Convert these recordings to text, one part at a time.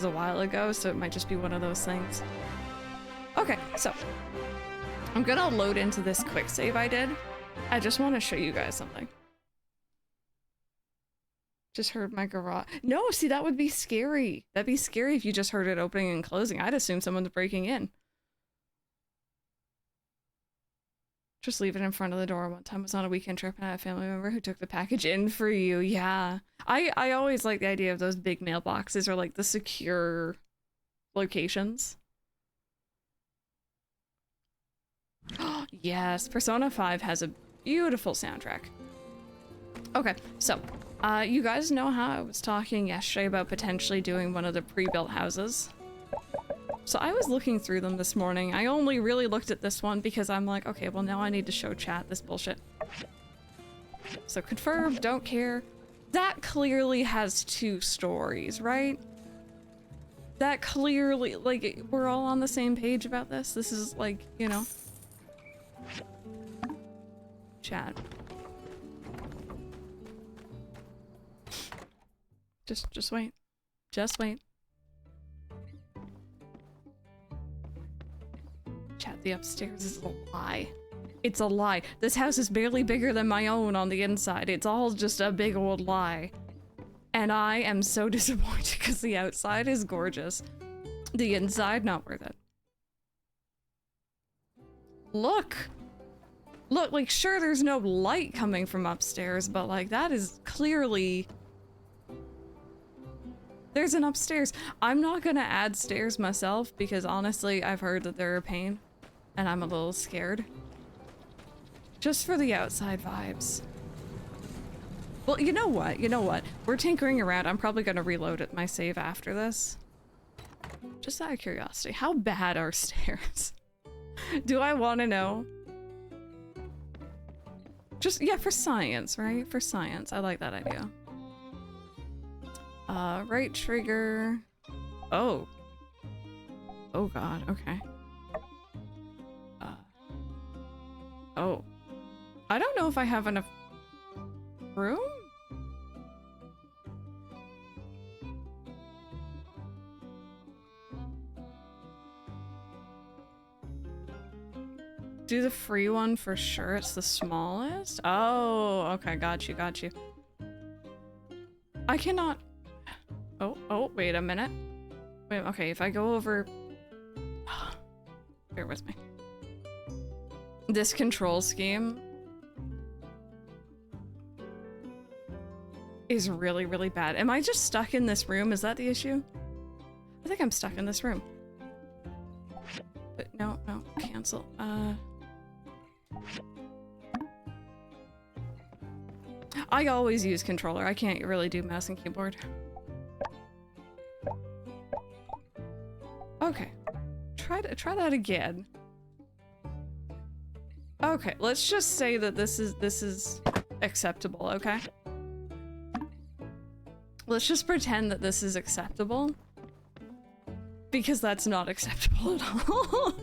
was a while ago, so it might just be one of those things. Okay, so I'm gonna load into this quick save I did. I just want to show you guys something. Just heard my garage. No, see, that would be scary. That'd be scary if you just heard it opening and closing. I'd assume someone's breaking in. Just leave it in front of the door. One time I was on a weekend trip and I had a family member who took the package in for you. Yeah. I always like the idea of those big mailboxes or like the secure locations. Yes, Persona 5 has a beautiful soundtrack. Okay, so you guys know how I was talking yesterday about potentially doing one of the pre-built houses? So I was looking through them this morning. I only really looked at this one because I'm like, okay, well now I need to show chat this bullshit. So confirm, don't care. That clearly has 2 stories, right? That clearly, like, we're all on the same page about this. This is like, you know. Chat. Just wait. Just wait. Chat, the upstairs is a lie. It's a lie. This house is barely bigger than my own on the inside. It's all just a big old lie. And I am so disappointed because the outside is gorgeous. The inside, not worth it. Look! Look, like, sure, there's no light coming from upstairs, but, like, that is clearly... There's an upstairs. I'm not gonna add stairs myself because, honestly, I've heard that they're a pain. And I'm a little scared. Just for the outside vibes. Well, you know what? You know what? We're tinkering around. I'm probably gonna reload my save after this. Just out of curiosity, how bad are stairs? Do I want to know? Just, yeah, for science, right? For science. I like that idea. Right trigger. Oh. Oh god, okay. Oh. I don't know if I have enough room? Do the free one for sure. It's the smallest? Oh, okay. Got you, got you. I cannot... Oh, wait a minute. Wait, okay, if I go over... Bear with me. This control scheme is really, really bad. Am I just stuck in this room? Is that the issue? I think I'm stuck in this room. But no, cancel. I always use controller. I can't really do mouse and keyboard. Okay. Try that again. Okay, let's just say that this is acceptable, okay? Let's just pretend that this is acceptable. Because that's not acceptable at all.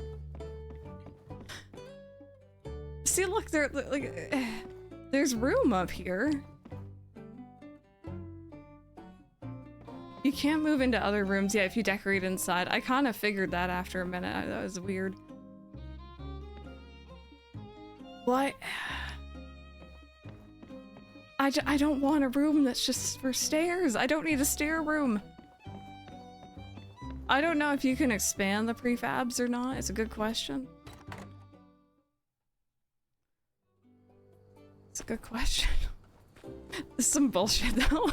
See, look, there's room up here. You can't move into other rooms yet if you decorate inside. I kind of figured that after a minute. That was weird. What? I don't want a room that's just for stairs. I don't need a stair room. I don't know if you can expand the prefabs or not. It's a good question. It's a good question. This is some bullshit though.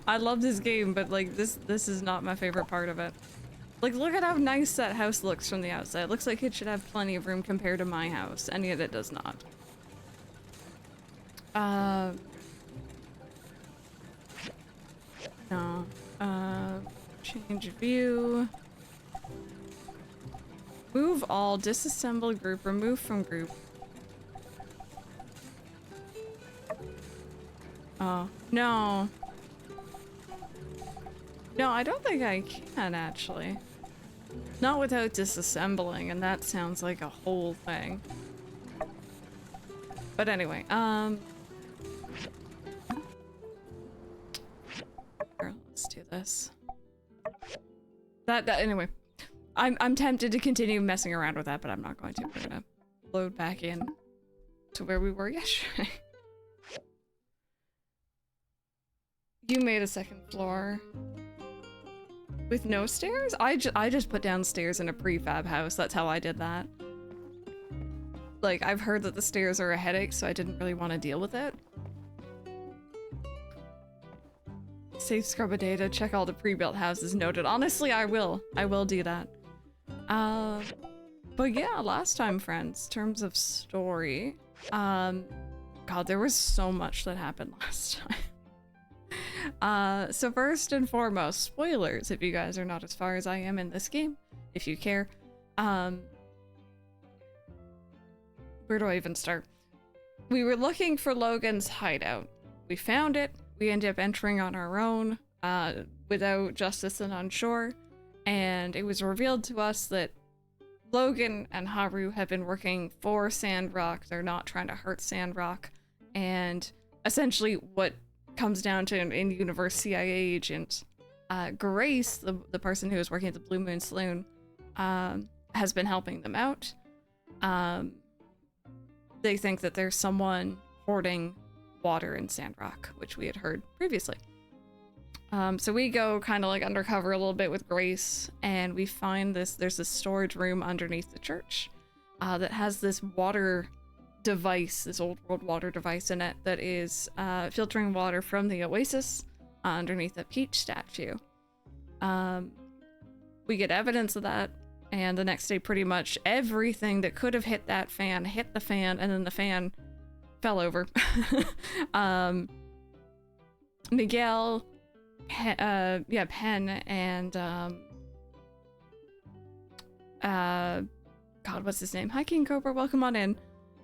I love this game, but like this is not my favorite part of it. Like, look at how nice that house looks from the outside. It looks like it should have plenty of room compared to my house. Any of it does not. No. Change view. Move all, disassemble group, remove from group. Oh, no. No, I don't think I can actually. Not without disassembling, and that sounds like a whole thing. But anyway, here, let's do this. Anyway, I'm tempted to continue messing around with that, but I'm not going to. We're gonna load back in to where we were yesterday. You made a second floor with no stairs? I just put down stairs in a prefab house. That's how I did that. Like, I've heard that the stairs are a headache, so I didn't really want to deal with it. Save scrub of data, check all the pre-built houses, noted. Honestly, I will do that. But yeah, last time, friends, in terms of story, God, there was so much that happened last time. So first and foremost, spoilers if you guys are not as far as I am in this game, if you care. Where do I even start? We were looking for Logan's hideout. We found it. We ended up entering on our own, without justice and onshore, and it was revealed to us that Logan and Haru have been working for Sandrock. They're not trying to hurt Sandrock, and essentially what comes down to an in-universe CIA agent, Grace, the person who was working at the Blue Moon Saloon, has been helping them out. They think that there's someone hoarding water in Sandrock, which we had heard previously. So we go kind of like undercover a little bit with Grace, and we find there's this storage room underneath the church that has this water device, this old world water device in it that is filtering water from the oasis underneath the peach statue. We get evidence of that, and the next day pretty much everything that could have hit that fan hit the fan, and then the fan fell over. Miguel, Penn, and God, what's his name? Hi, King Cobra, welcome on in.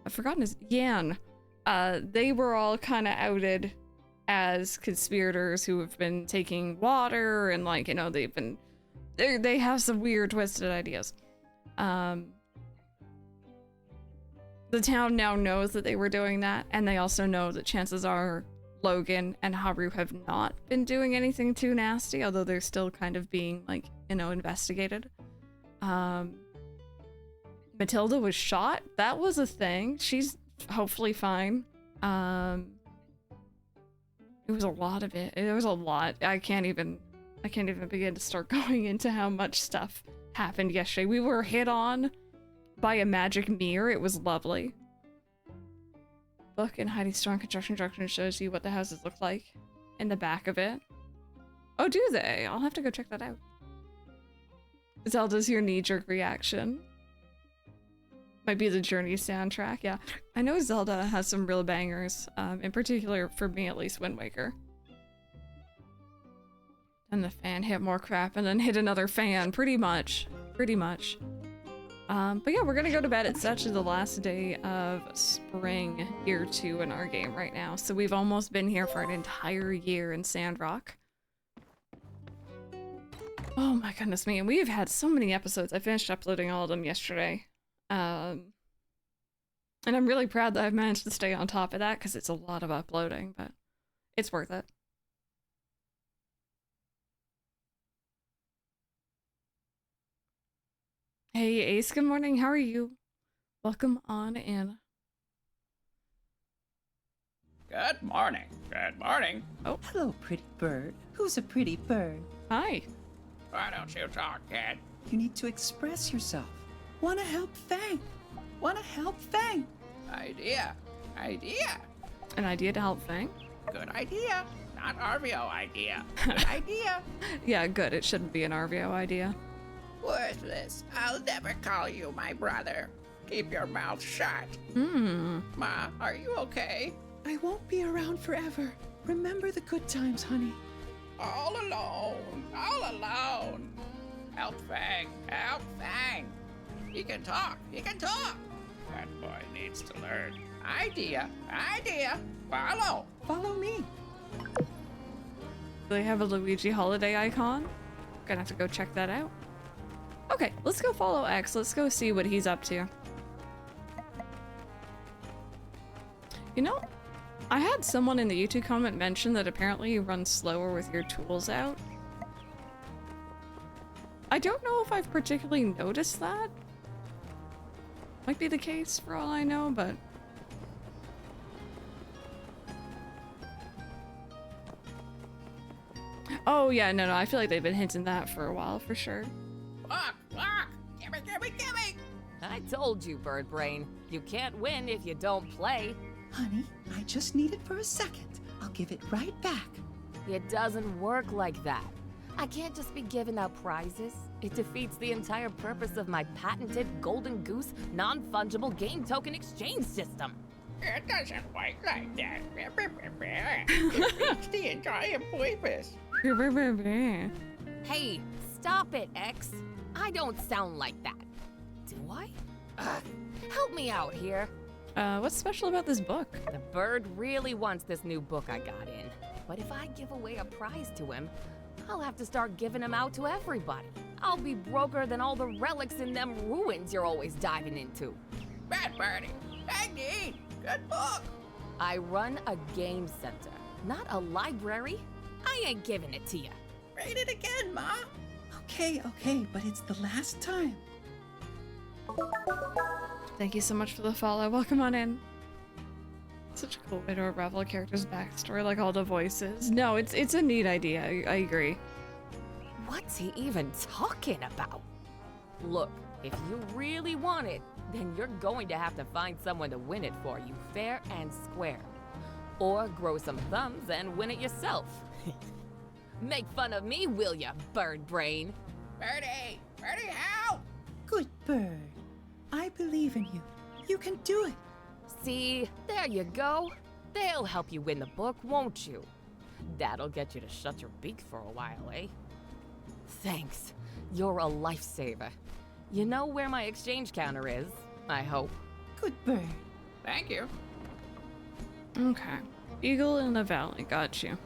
I've forgotten his Yan. They were all kind of outed as conspirators who have been taking water, and like, you know, they have some weird twisted ideas. The town now knows that they were doing that, and they also know that chances are Logan and Haru have not been doing anything too nasty, although they're still kind of being, like, you know, investigated. Matilda was shot. That was a thing. She's hopefully fine. It was a lot of it. It was a lot. I can't even begin to start going into how much stuff happened yesterday. We were hit on by a magic mirror. It was lovely. Book and Heidi's strong construction direction shows you what the houses look like in the back of it. Oh, do they? I'll have to go check that out. Zelda's your knee-jerk reaction. Might be the Journey soundtrack, yeah. I know Zelda has some real bangers, in particular, for me at least, Wind Waker. And the fan hit more crap and then hit another fan, pretty much. But yeah, we're gonna go to bed. It's actually the last day of spring year 2 in our game right now. So we've almost been here for an entire year in Sandrock. Oh my goodness me, and we've had so many episodes. I finished uploading all of them yesterday. And I'm really proud that I've managed to stay on top of that because it's a lot of uploading, but it's worth it. Hey Ace, good morning. How are you? Welcome on in. Good morning. Good morning. Oh, hello, pretty bird. Who's a pretty bird? Hi. Why don't you talk, kid? You need to express yourself. Wanna help Fang? Wanna help Fang? Idea. An idea to help Fang? Good idea. Not RVO idea. Good idea. Yeah, good. It shouldn't be an RVO idea. Worthless. I'll never call you my brother. Keep your mouth shut. Ma, are you okay? I won't be around forever. Remember the good times, honey. All alone. Help Fang. He can talk. That boy needs to learn. Idea. Follow me. Do they have a Luigi holiday icon? Gonna have to go check that out. Okay, let's go follow X. Let's go see what he's up to. You know, I had someone in the YouTube comment mention that apparently you run slower with your tools out. I don't know if I've particularly noticed that. Might be the case for all I know, but... Oh yeah, no, I feel like they've been hinting that for a while, for sure. Look! Gimme! I told you, Bird Brain. You can't win if you don't play. Honey, I just need it for a second. I'll give it right back. It doesn't work like that. I can't just be giving out prizes. It defeats the entire purpose of my patented Golden Goose non-fungible game token exchange system. It doesn't work like that. It's the entire purpose. Hey, stop it, X. I don't sound like that. Do I? Help me out here. What's special about this book? The bird really wants this new book I got in. But if I give away a prize to him, I'll have to start giving them out to everybody. I'll be broker than all the relics in them ruins you're always diving into. Bad birdie. Maggie. Good book. I run a game center, not a library. I ain't giving it to you. Read it again, Ma. Okay, but it's the last time. Thank you so much for the follow. Welcome on in. Such a cool way to unravel a character's backstory, like all the voices. No, it's a neat idea. I agree. What's he even talking about? Look, if you really want it, then you're going to have to find someone to win it for you, fair and square. Or grow some thumbs and win it yourself. Make fun of me, will ya, Bird Brain? Birdie, help! Good bird. I believe in you. You can do it. See, there you go. They'll help you win the book, won't you? That'll get you to shut your beak for a while, eh? Thanks. You're a lifesaver. You know where my exchange counter is, I hope. Good bird. Thank you. Okay. Eagle in the valley. Got you.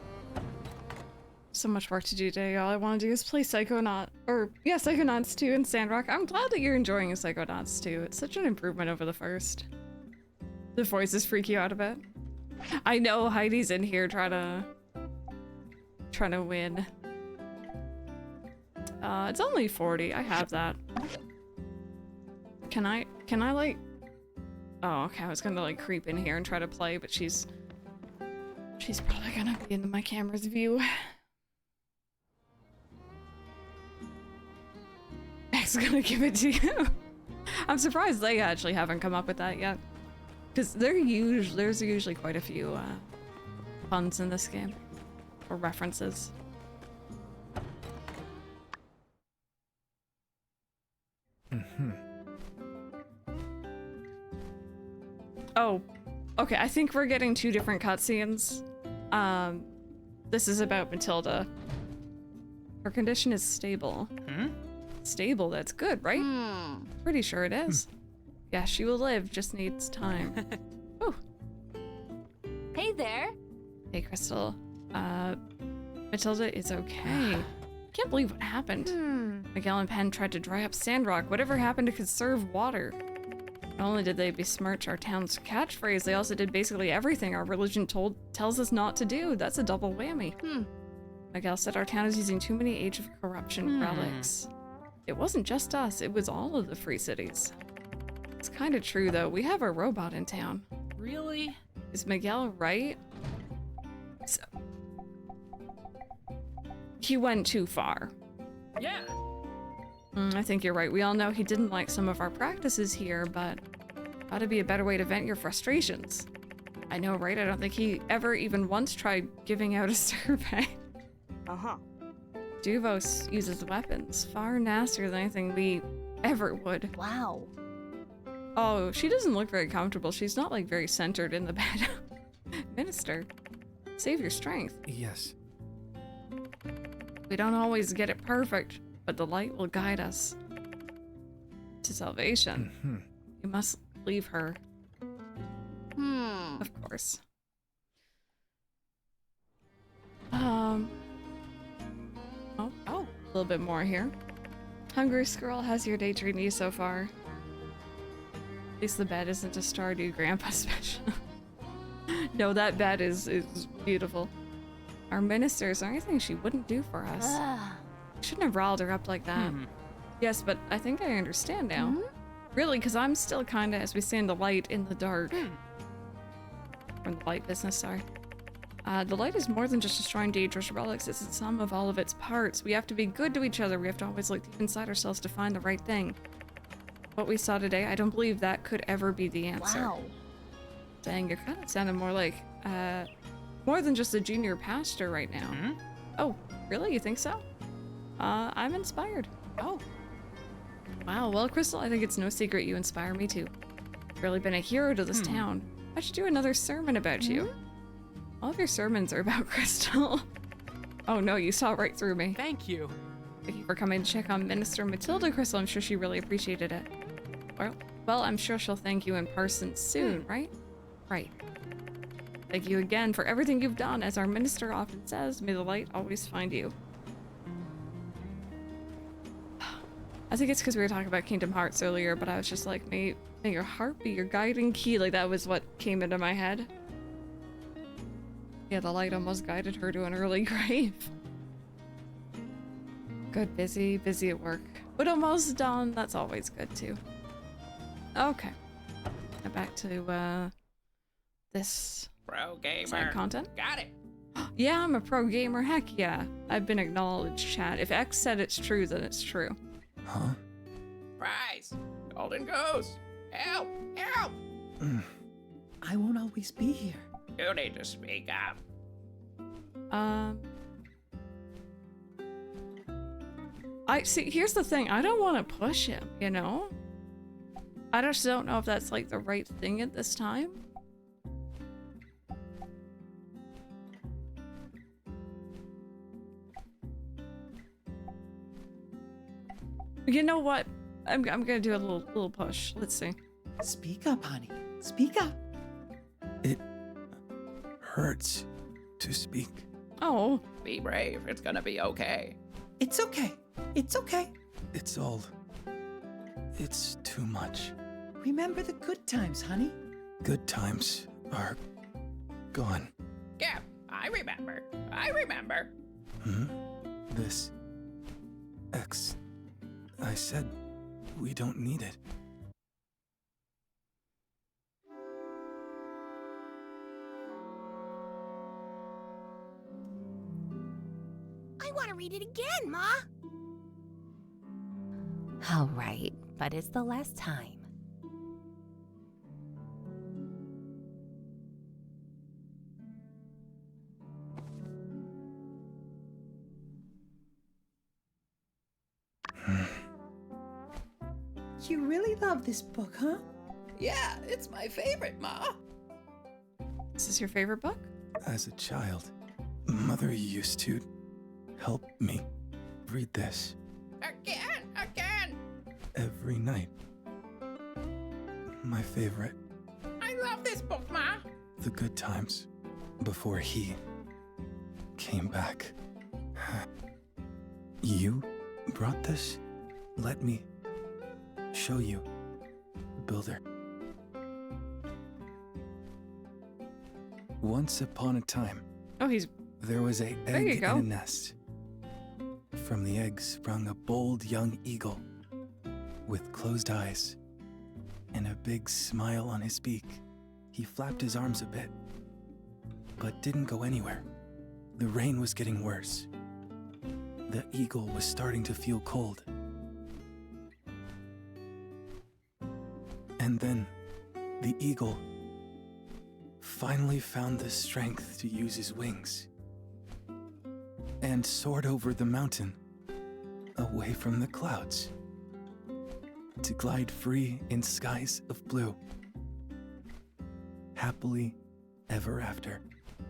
So much work to do today. All I want to do is play Psychonauts 2 and Sandrock. I'm glad that you're enjoying Psychonauts 2. It's such an improvement over the first. The voices freak you out a bit. I know Heidi's in here trying to win. It's only 40. I have that. Can I like... Oh, okay. I was gonna like creep in here and try to play, but she's probably gonna be in my camera's view. X gonna give it to you. I'm surprised they actually haven't come up with that yet. Because there's usually quite a few puns in this game. Or references. Oh, okay, I think we're getting two different cutscenes. This is about Matilda. Her condition is stable. Stable, that's good, right? Pretty sure it is. Yeah, she will live, just needs time. Oh. Hey there. Hey, Crystal. Matilda is okay. Can't believe what happened. Miguel and Penn tried to dry up Sandrock. Whatever happened to conserve water? Not only did they besmirch our town's catchphrase, they also did basically everything our religion tells us not to do. That's a double whammy. Miguel said our town is using too many Age of Corruption relics. It wasn't just us, it was all of the free cities. It's kind of true though, we have a robot in town. Really? Is Miguel right? So, he went too far. Yeah. I think you're right. We all know he didn't like some of our practices here, but gotta be a better way to vent your frustrations. I know, right? I don't think he ever even once tried giving out a survey. Duvos uses weapons far nastier than anything we ever would. Wow. Oh, she doesn't look very comfortable. She's not like very centered in the bed. Minister, save your strength. Yes. We don't always get it perfect, but the light will guide us to salvation. You must leave her. Of course. Oh, a little bit more here. Hungry Squirrel, how's your day treating you so far? At least the bed isn't a Stardew Grandpa special. No, that bed is beautiful. Our minister, is there anything she wouldn't do for us? Shouldn't have riled her up like that. Yes, but I think I understand now. Really, because I'm still kind of, as we say in the light, in the dark. Or in the light business, sorry. The light is more than just destroying dangerous relics. It's the sum of all of its parts. We have to be good to each other. We have to always look deep inside ourselves to find the right thing. What we saw today, I don't believe that could ever be the answer. Wow. Dang, you're kind of sounding more like, more than just a junior pastor right now. Oh, really? You think so? I'm inspired. Oh. Wow, well, Crystal, I think it's no secret you inspire me too. You've really been a hero to this town. I should do another sermon about you. All of your sermons are about Crystal. Oh no, you saw right through me. Thank you. Thank you for coming to check on Minister Matilda, Crystal. I'm sure she really appreciated it. Well, I'm sure she'll thank you in person soon, right? Right. Thank you again for everything you've done. As our minister often says, may the light always find you. I think it's because we were talking about Kingdom Hearts earlier, but I was just like, may your heart be your guiding key. Like, that was what came into my head. Yeah, the light almost guided her to an early grave. Good, busy at work. But almost done. That's always good, too. Okay. Now back to, this Pro gamer. side content. Got it. Yeah, I'm a pro gamer. Heck yeah. I've been acknowledged, chat. If X said it's true, then it's true. Huh? Prize. Golden goose. Help. Help. I won't always be here. You need to speak up. I see, here's the thing. I don't want to push him, you know? I just don't know if that's like the right thing at this time. You know what? I'm gonna do a little push. Let's see. Speak up, honey. Speak up. It hurts to speak. Oh, Be brave. It's gonna be okay. It's okay. It's okay. It's too much. Remember the good times, honey. Good times are gone. Yeah, I remember. I remember. This X, I said we don't need it. I want to read it again, Ma. All right, but it's the last time. You really love this book, huh? Yeah, it's my favorite, Ma. is this your favorite book? As a child, Mother used to help me read this Again. every night. My favorite, I love this book, Ma. the good times, before he came back. You brought this? Let me show you, Builder. Once upon a time, Oh, he's there was a There you egg go. in a nest. From the egg sprung a bold young eagle with closed eyes and a big smile on his beak. He flapped his arms a bit, but didn't go anywhere. The rain was getting worse. The eagle was starting to feel cold. And then the eagle finally found the strength to use his wings and soared over the mountain, away from the clouds, to glide free in skies of blue, happily ever after.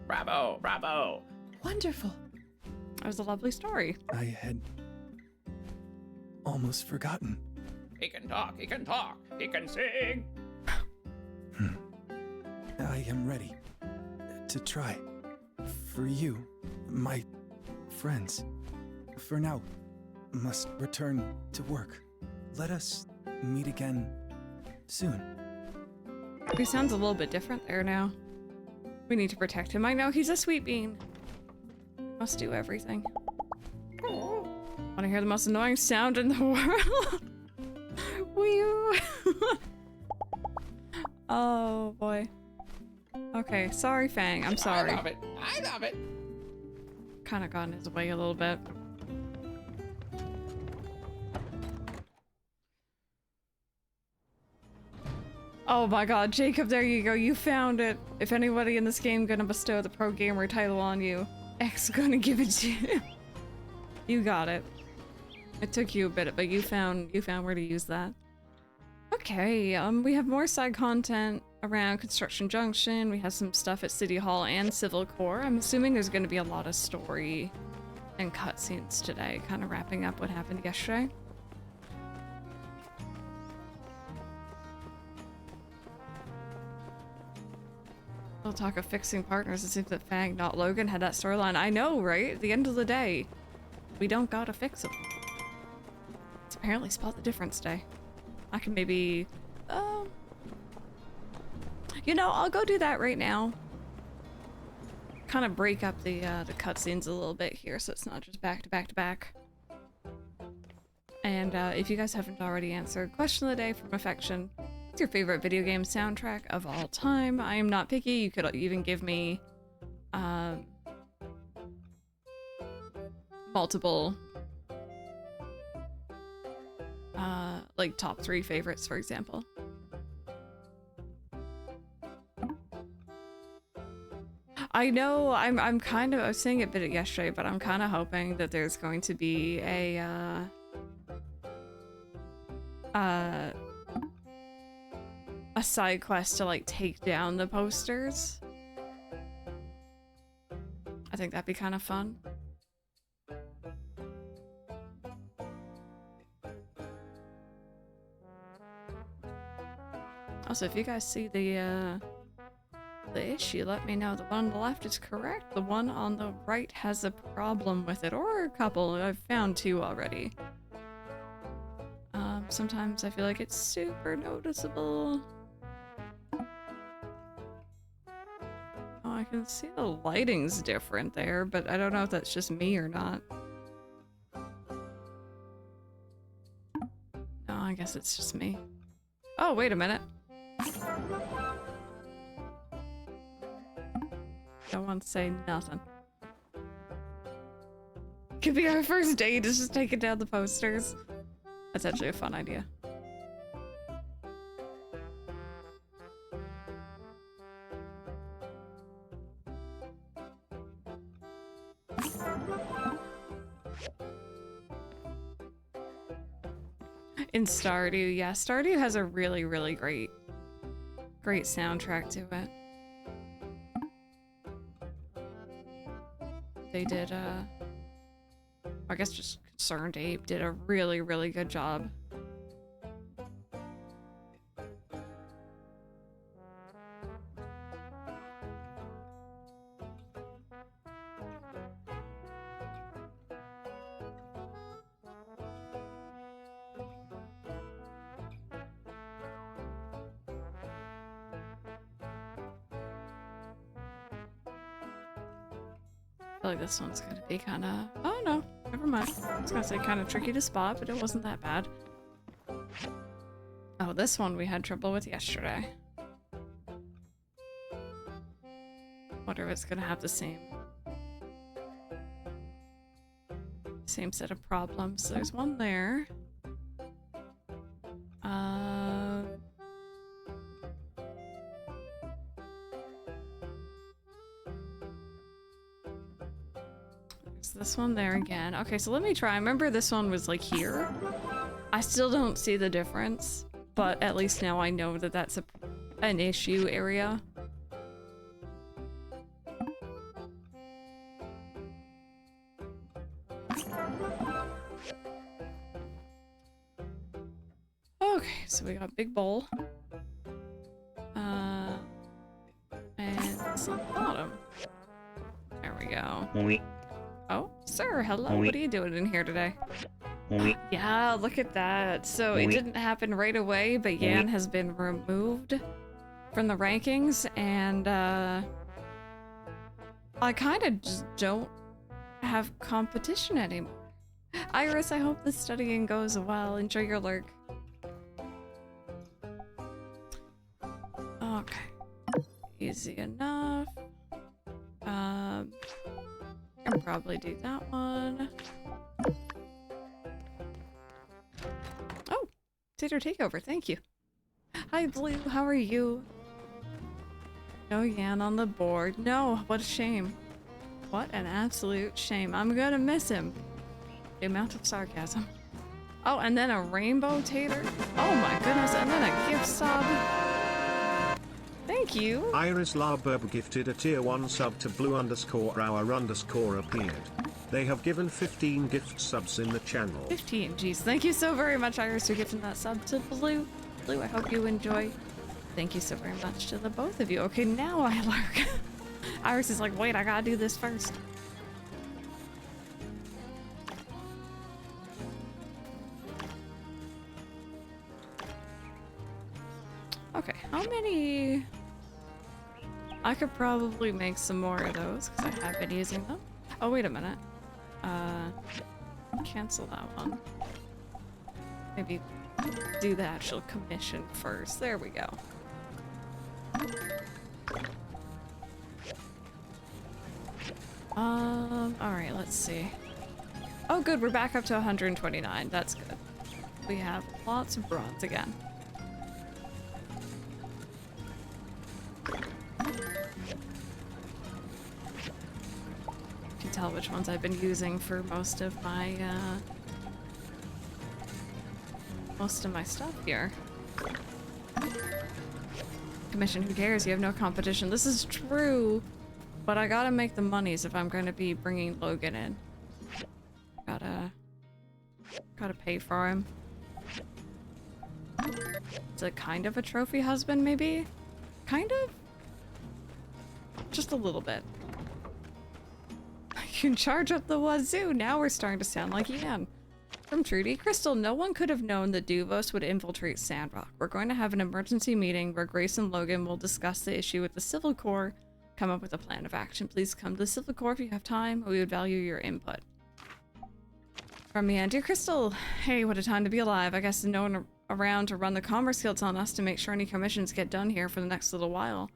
Bravo, bravo. Wonderful. that was a lovely story. I had almost forgotten. He can talk, he can talk, he can sing. I am ready to try. For you, my friends. For now, must return to work. Let us meet again soon. He sounds a little bit different there now. We need to protect him. I know he's a sweet bean. Must do everything. Want to hear the most annoying sound in the world? Wee. Oh boy. Okay, sorry, Fang. I'm sorry. I love it. I love it. Kind of got in his way a little bit. Oh my god, Jacob, there you go. You found it. If anybody in this game gonna bestow the pro gamer title on you, X gonna give it to you. You got it. It took you a bit, but you found where to use that. Okay, we have more side content around Construction Junction. We have some stuff at City Hall and Civil Core. I'm assuming there's gonna be a lot of story and cutscenes today, kind of wrapping up what happened yesterday. We'll talk of fixing partners. It seems that Fang, not Logan, had that storyline. I know, right? At the end of the day, we don't gotta fix them. It's apparently spot the difference day. I can maybe, you know, I'll go do that right now. Kind of break up the cutscenes a little bit here, so it's not just back to back to back. And if you guys haven't already answered, question of the day from Affection. What's your favorite video game soundtrack of all time? I am not picky. You could even give me multiple like top 3 favorites, for example. I know I'm kind of, I was saying it a bit yesterday, but I'm kind of hoping that there's going to be a side quest to like take down the posters. I think that'd be kind of fun. Also, if you guys see the issue, let me know. The one on the left is correct. The one on the right has a problem with it, or a couple. I've found 2 already. Sometimes I feel like it's super noticeable. Oh, I can see the lighting's different there, but I don't know if that's just me or not. No, I guess it's just me. Oh, wait a minute. Don't want to say nothing. Could be our first date is just taking down the posters. That's actually a fun idea. In Stardew, yeah, Stardew has a really, really great soundtrack to it. They did, I guess just Concerned Ape did a really, really good job. I feel like this one's gonna be kind of... Oh no, never mind. I was gonna say kind of tricky to spot, but it wasn't that bad. Oh, this one we had trouble with yesterday. Wonder if it's gonna have the same set of problems. There's one there. This one there again. Okay, so let me try. Remember this one was like here? I still don't see the difference, but at least now I know that that's an issue area. Okay, so we got big bowl. And some bottom. There we go. Oh, sir, hello. What are you doing in here today? Yeah, look at that. So it didn't happen right away, but Yan has been removed from the rankings, and I kind of just don't have competition anymore. Iris, I hope the studying goes well. Enjoy your lurk. Okay. Easy enough. I can probably do that one. Oh, Tater Takeover, thank you. Hi Blue, how are you? No Yan on the board. No, what a shame. What an absolute shame. I'm gonna miss him. The amount of sarcasm. Oh, and then a rainbow tater? Oh my goodness, and then a gift sub. Thank you. Iris Larburb gifted a tier 1 sub to blue_our_ appeared. They have given 15 gift subs in the channel. 15, geez. Thank you so very much, Iris, for gifting that sub to Blue. Blue, I hope you enjoy. Thank you so very much to the both of you. Okay, now I lurk. Iris is like, wait, I gotta do this first. Okay, how many? I could probably make some more of those because I have been using them. Oh, wait a minute. Cancel that one. Maybe do the actual commission first. There we go. Alright, let's see. Oh good, we're back up to 129. That's good. We have lots of bronze again. You can tell which ones I've been using for most of my stuff here. Commission, who cares? You have no competition. This is true, but I gotta make the monies if I'm going to be bringing Logan in. Gotta pay for him. It's a kind of a trophy husband, maybe? Kind of? Just a little bit. You can charge up the wazoo. Now we're starting to sound like Yan. From Trudy. Crystal, no one could have known that Duvos would infiltrate Sandrock. We're going to have an emergency meeting where Grace and Logan will discuss the issue with the Civil Corps, come up with a plan of action. Please come to the Civil Corps if you have time. We would value your input. From me, and dear Crystal, hey, what a time to be alive. I guess no one around to run the Commerce Guilds on us to make sure any commissions get done here for the next little while.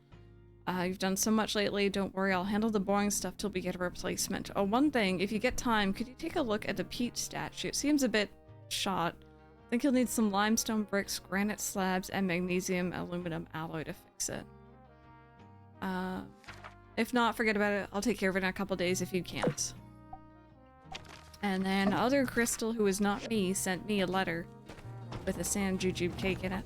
You've done so much lately. Don't worry, I'll handle the boring stuff till we get a replacement. Oh, one thing, if you get time, could you take a look at the Peach statue? It seems a bit shot. I think you'll need some limestone bricks, granite slabs, and magnesium aluminum alloy to fix it. If not, forget about it. I'll take care of it in a couple days if you can't. And then other Crystal, who is not me, sent me a letter with a sand jujube cake in it.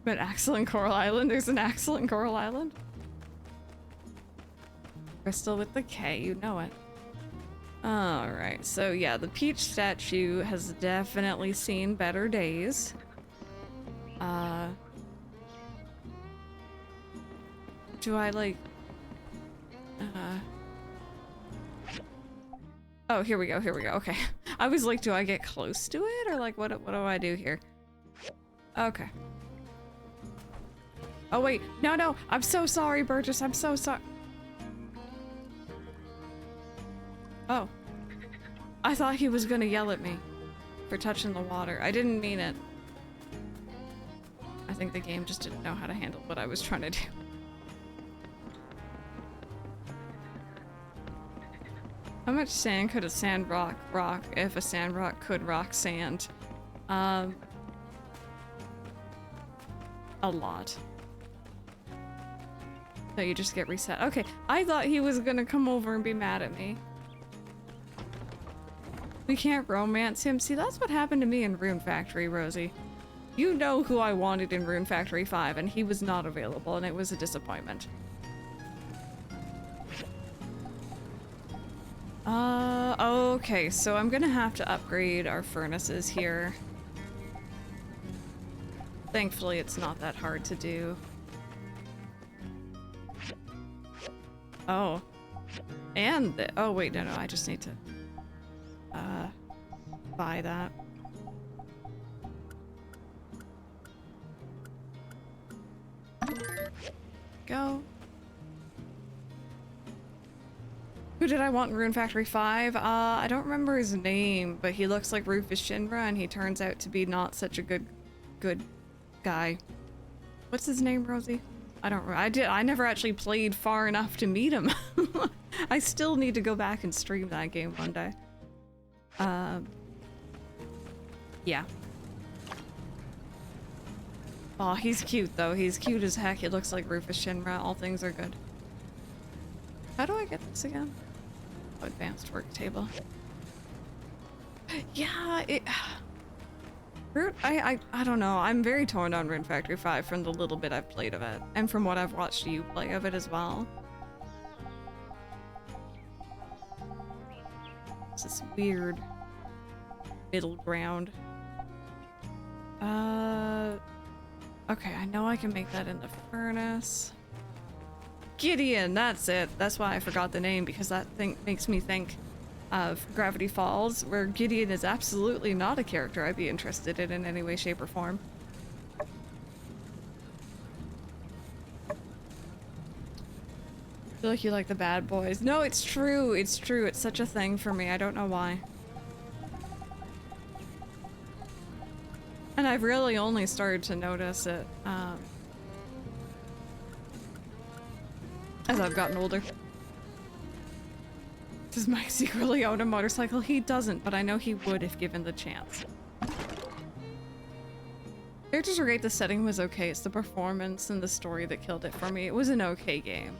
But Axel and Coral Island? There's an Axel and Coral Island? Crystal with the K, you know it. Alright, so yeah, the Peach statue has definitely seen better days. Do I like... Oh, here we go, okay. I was like, do I get close to it? Or like, what do I do here? Okay. Oh wait, no, I'm so sorry, Burgess, I'm so sorry. Oh. I thought he was gonna yell at me for touching the water. I didn't mean it. I think the game just didn't know how to handle what I was trying to do. How much sand could a Sandrock rock if a Sandrock could rock sand? A lot. So you just get reset. Okay, I thought he was gonna come over and be mad at me. We can't romance him. See, that's what happened to me in Rune Factory, Rosie. You know who I wanted in Rune Factory 5, and he was not available, and it was a disappointment. Okay, so I'm gonna have to upgrade our furnaces here. Thankfully, it's not that hard to do. Oh. And oh wait, no, I just need to buy that. go. Who did I want in Rune Factory 5? I don't remember his name, but he looks like Rufus Shinra, and he turns out to be not such a good guy. What's his name, Rosie? I don't remember. I never actually played far enough to meet him. I still need to go back and stream that game one day. Yeah. Oh, he's cute though. He's cute as heck. He looks like Rufus Shinra. All things are good. How do I get this again? Oh, advanced work table. Yeah, I don't know. I'm very torn on Rune Factory 5 from the little bit I've played of it, and from what I've watched you play of it as well. It's this weird middle ground. Okay, I know I can make that in the furnace. Gideon, that's it. That's why I forgot the name, because that thing makes me think of Gravity Falls, where Gideon is absolutely not a character I'd be interested in any way, shape, or form. I feel like you like the bad boys. No, it's true. It's true. It's such a thing for me. I don't know why. And I've really only started to notice it as I've gotten older. Does Mike secretly own a motorcycle? He doesn't, but I know he would if given the chance. Characters were great, the setting was okay. It's the performance and the story that killed it for me. It was an okay game.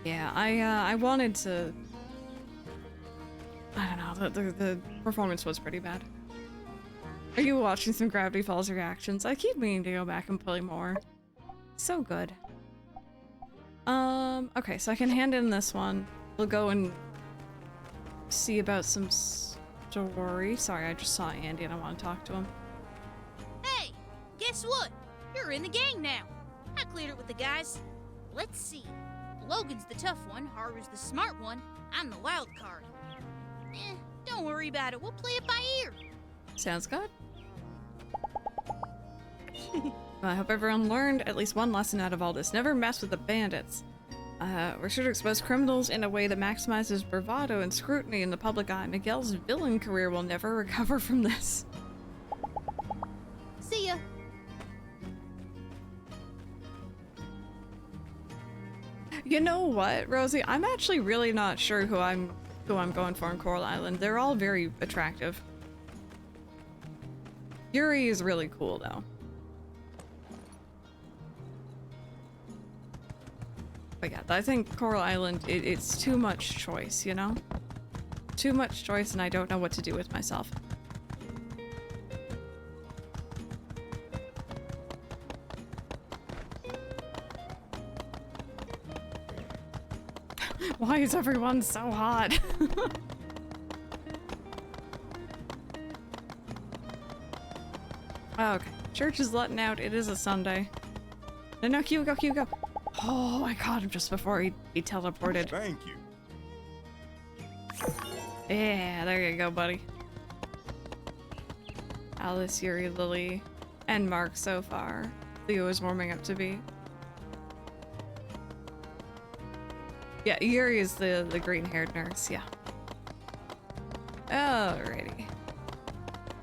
Yeah, I wanted to... I don't know, the performance was pretty bad. Are you watching some Gravity Falls reactions? I keep meaning to go back and play more. So good. Okay, so I can hand in this one. We'll go and see about some story. Sorry, I just saw Andy and I want to talk to him. Hey, guess what? You're in the gang now. I cleared it with the guys. Let's see. Logan's the tough one, Haru's the smart one, I'm the wild card. Don't worry about it, we'll play it by ear. Sounds good. Well, I hope everyone learned at least one lesson out of all this. Never mess with the bandits. We're sure to expose criminals in a way that maximizes bravado and scrutiny in the public eye. Miguel's villain career will never recover from this. See ya. You know what, Rosie? I'm actually really not sure who I'm going for in Coral Island. They're all very attractive. Yuri is really cool though. But yeah, I think Coral Island, it's too much choice, you know? Too much choice and I don't know what to do with myself. Why is everyone so hot? Okay, church is letting out. It is a Sunday. No, Hugo. Oh my god, just before he teleported. Thank you. Yeah, there you go, buddy. Alice, Yuri, Lily, and Mark so far. Leo is warming up to be. Yeah, Yuri is the green-haired nurse, yeah. Alrighty.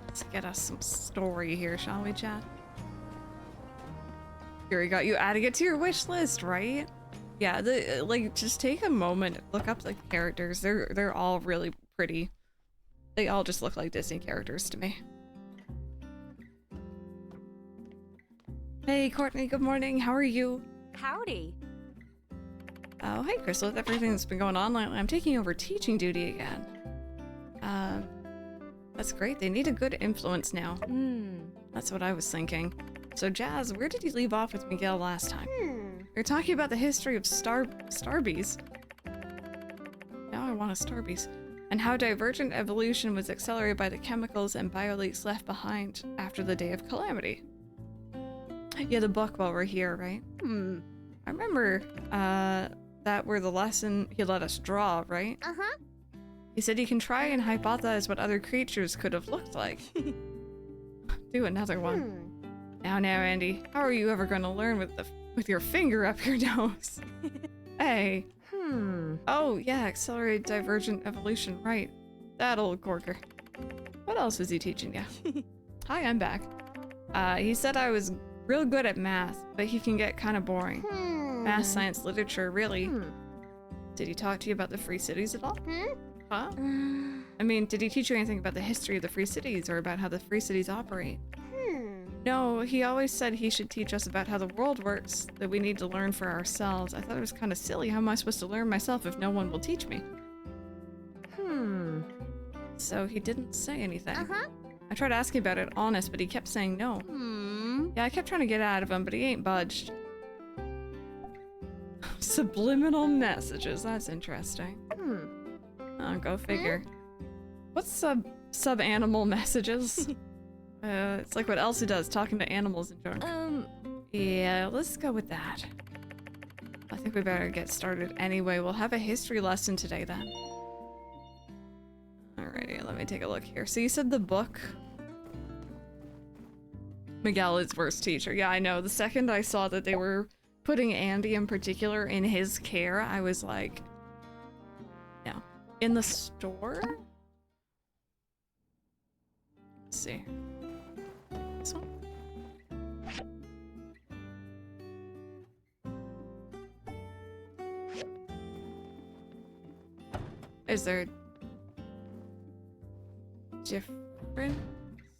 Let's get us some story here, shall we, chat? Yuri got you adding it to your wish list, right? Yeah, like, just take a moment, look up the characters. They're all really pretty. They all just look like Disney characters to me. Hey, Courtney, good morning. How are you? Howdy. Oh, hey, Crystal. With everything that's been going on lately, I'm taking over teaching duty again. That's great. They need a good influence now. That's what I was thinking. So, Jazz, where did you leave off with Miguel last time? You're talking about the history of Starbies. Now I want a Starbies. And how divergent evolution was accelerated by the chemicals and bioleaks left behind after the Day of Calamity. Yeah, the book while we're here, right? I remember, that were the lesson he let us draw, right? Uh-huh. He said he can try and hypothesize what other creatures could have looked like. Do another one. Now, Andy, how are you ever going to learn with the With your finger up your nose. Hey. Hmm. Oh, yeah, accelerated divergent evolution, right. That old corker. What else was he teaching you? Hi, I'm back. He said I was real good at math, but he can get kind of boring. Math, science, literature, really. Did he talk to you about the free cities at all? Huh? I mean, did he teach you anything about the history of the free cities or about how the free cities operate? No, he always said he should teach us about how the world works, that we need to learn for ourselves. I thought it was kind of silly. How am I supposed to learn myself if no one will teach me? So he didn't say anything. I tried asking about it, honest, but he kept saying no. Yeah, I kept trying to get out of him, but he ain't budged. Subliminal messages, that's interesting. Oh, go figure. What's sub-animal messages? It's like what Elsie does, talking to animals in general. Yeah, let's go with that. I think we better get started anyway. We'll have a history lesson today then. Alrighty, let me take a look here. So you said the book? Miguel is worst teacher. Yeah, I know. The second I saw that they were putting Andy in particular in his care, I was like, no. In the store? Let's see. This one? Is there a different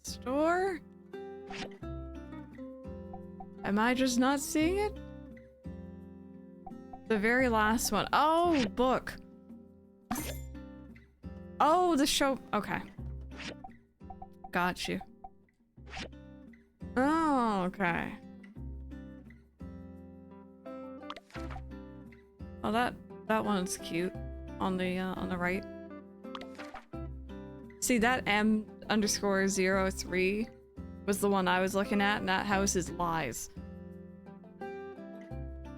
store? Am I just not seeing it? The very last one. Oh, book. Oh, the show. Okay. Got you. Oh, okay. Oh, that one's cute on the right. See, that M_03 was the one I was looking at, and that house is lies.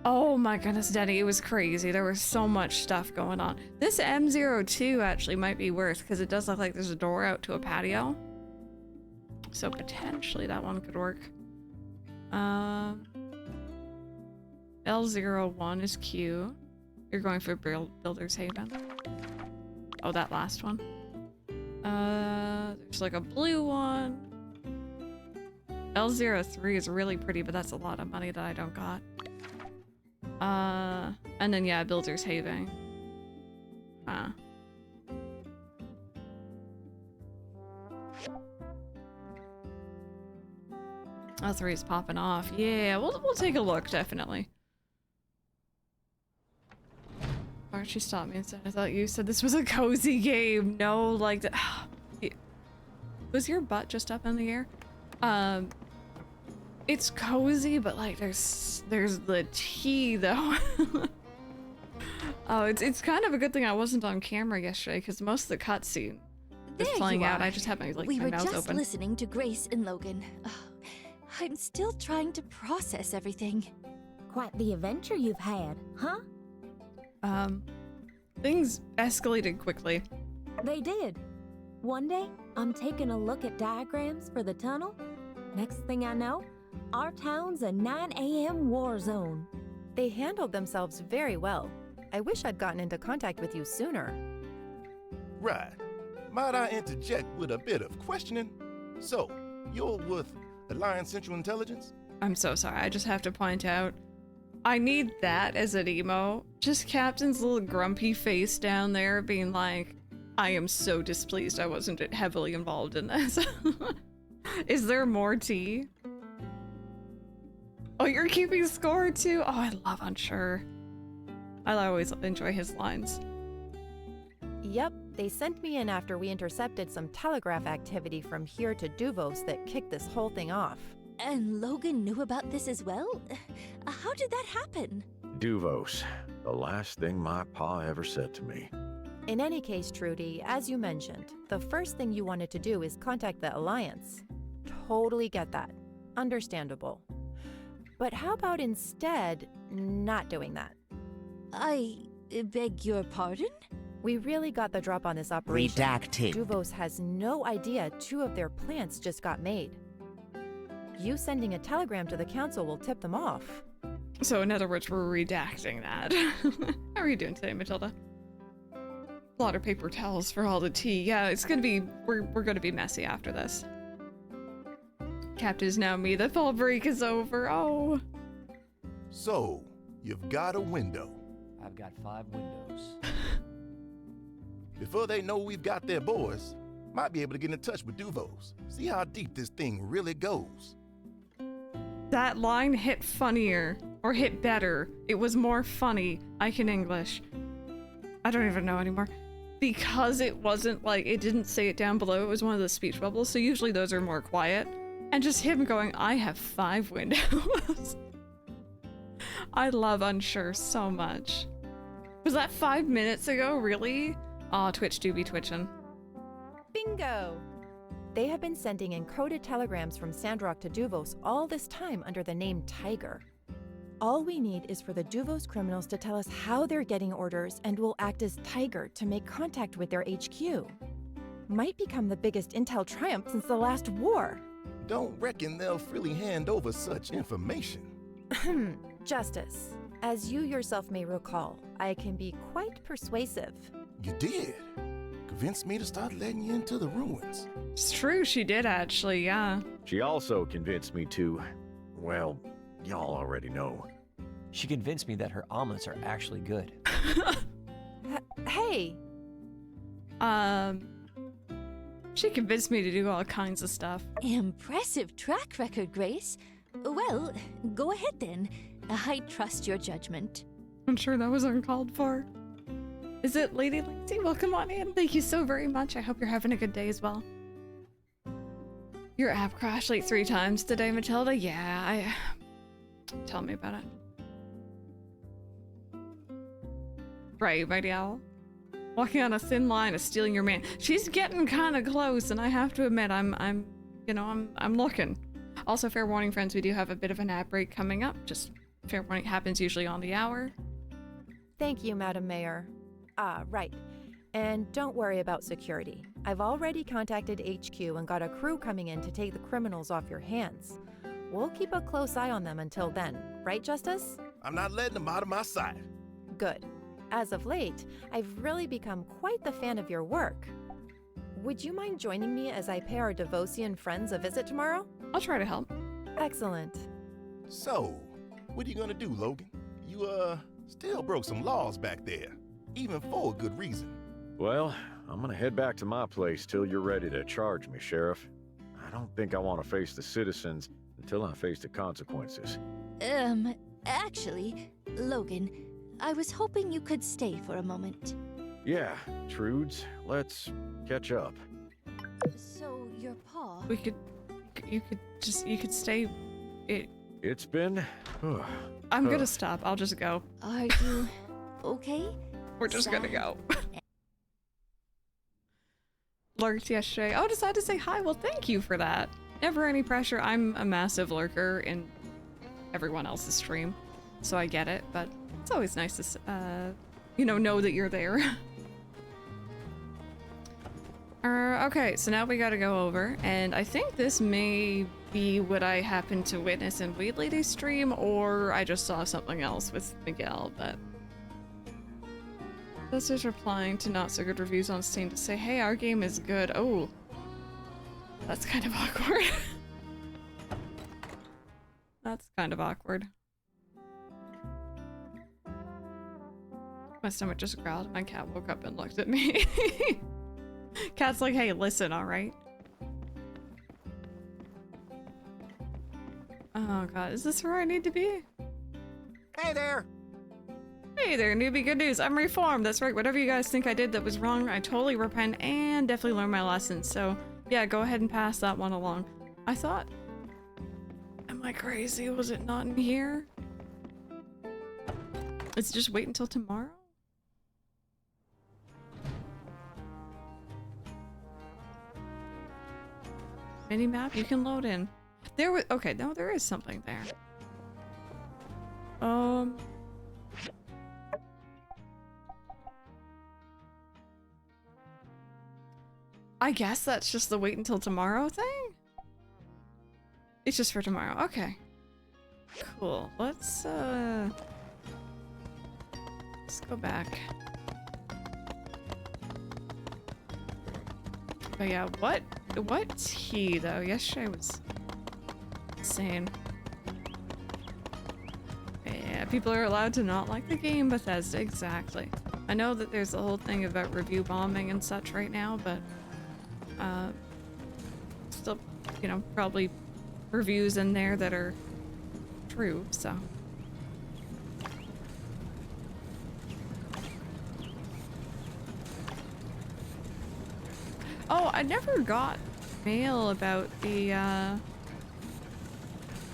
Oh my goodness, Denny, it was crazy. There was so much stuff going on. This M02 actually might be worth, because it does look like there's a door out to a patio. So potentially that one could work. L01 is cute. You're going for Builder's Haven. Oh, that last one. There's like a blue one. L03 is really pretty, but that's a lot of money that I don't got. And then yeah, Builder's Haven. Huh. L3 is popping off. Yeah, we'll take a look, definitely. Archie stopped me and said, I thought you said this was a cozy game. No, like the was your butt just up in the air? It's cozy, but like there's the tea though. Oh, it's kind of a good thing I wasn't on camera yesterday because most of the cutscene was playing out. I just had my mouth open. We were just listening to Grace and Logan. I'm still trying to process everything. Quite the adventure you've had, huh? Things escalated quickly. They did. One day, I'm taking a look at diagrams for the tunnel. Next thing I know, our town's a 9 a.m. war zone. They handled themselves very well. I wish I'd gotten into contact with you sooner. Right. Might I interject with a bit of questioning? So, you're with Alliance Central Intelligence? I'm so sorry, I just have to point out, I need that as an emo. Just Captain's little grumpy face down there being like, I am so displeased I wasn't heavily involved in this. Is there more tea? Oh, you're keeping score too? Oh, I love Unsure. I always enjoy his lines. Yep, they sent me in after we intercepted some telegraph activity from here to Duvos that kicked this whole thing off. And Logan knew about this as well? How did that happen? Duvos. The last thing my pa ever said to me. In any case, Trudy, as you mentioned, the first thing you wanted to do is contact the Alliance. Totally get that. Understandable. But how about instead not doing that? I beg your pardon? We really got the drop on this operation. Redacted. Duvos has no idea 2 of their plants just got made. You sending a telegram to the council will tip them off. So in other words, we're redacting that. How are you doing today, Matilda? A lot of paper towels for all the tea. Yeah, it's gonna be, we're gonna be messy after this. Captain's now me. The fall break is over. Oh. So, you've got a window. I've got 5 windows. Before they know we've got their boys, might be able to get in touch with Duvos. See how deep this thing really goes. That line hit funnier, or hit better. It was more funny. I can English. I don't even know anymore. Because it wasn't like, it didn't say it down below, it was one of the speech bubbles, so usually those are more quiet. And just him going, I have 5 windows. I love Unsure so much. Was that 5 minutes ago, really? Aw, Twitch do be twitching. Bingo! They have been sending encoded telegrams from Sandrock to Duvos all this time under the name Tiger. All we need is for the Duvos criminals to tell us how they're getting orders, and we'll act as Tiger to make contact with their HQ. Might become the biggest intel triumph since the last war. Don't reckon they'll freely hand over such information. Justice, as you yourself may recall, I can be quite persuasive. You did. Convinced me to start letting you into the ruins. It's true, she did actually, yeah. She also convinced me to, well, y'all already know. She convinced me that her omelets are actually good. Hey! She convinced me to do all kinds of stuff. Impressive track record, Grace. Well, go ahead then. I trust your judgment. I'm sure that was uncalled for. Is it Lady Lindsay? Welcome on in. Thank you so very much. I hope you're having a good day as well. Your app crashed like 3 times today, Matilda? Yeah, Tell me about it. Right, Mighty Owl? Walking on a thin line of stealing your man. She's getting kind of close, and I have to admit, I'm looking. Also, fair warning, friends, we do have a bit of an ad break coming up. Just fair warning, happens usually on the hour. Thank you, Madam Mayor. Right. And don't worry about security. I've already contacted HQ and got a crew coming in to take the criminals off your hands. We'll keep a close eye on them until then. Right, Justice? I'm not letting them out of my sight. Good. As of late, I've really become quite the fan of your work. Would you mind joining me as I pay our Devosian friends a visit tomorrow? I'll try to help. Excellent. So, what are you gonna do, Logan? You, still broke some laws back there, even for a good reason. Well, I'm gonna head back to my place till you're ready to charge me, Sheriff. I don't think I want to face the citizens until I face the consequences. Actually, Logan, I was hoping you could stay for a moment. Yeah, Trudes, let's catch up. So, your paw... You could stay... It's been... I'm gonna stop, I'll just go. Are you okay? We're just gonna go. Lurked yesterday. Oh, decided to say hi. Well, thank you for that. Never any pressure. I'm a massive lurker in everyone else's stream, so I get it, but it's always nice to, know that you're there. Okay, so now we gotta go over, and I think this may be what I happened to witness in Weed Lady's stream, or I just saw something else with Miguel, but... This is replying to not so good reviews on Steam to say, hey, our game is good. Oh, that's kind of awkward. That's kind of awkward. My stomach just growled. My cat woke up and looked at me. Cat's like, hey, listen, all right? Oh god, is this where I need to be? Hey there! Hey there, newbie, good news. I'm reformed. That's right, whatever you guys think I did that was wrong, I totally repent and definitely learned my lesson. So, yeah, go ahead and pass that one along. I thought... Am I crazy? Was it not in here? Let's just wait until tomorrow? Mini-map you can load in. There was... Okay, no, there is something there. I guess that's just the wait until tomorrow thing? It's just for tomorrow. Okay. Cool. Let's go back. But yeah, what tea though? Yesterday was insane. Yeah, people are allowed to not like the game, Bethesda, exactly. I know that there's a whole thing about review bombing and such right now, but still, you know, probably reviews in there that are true, so. Oh, I never got mail about the,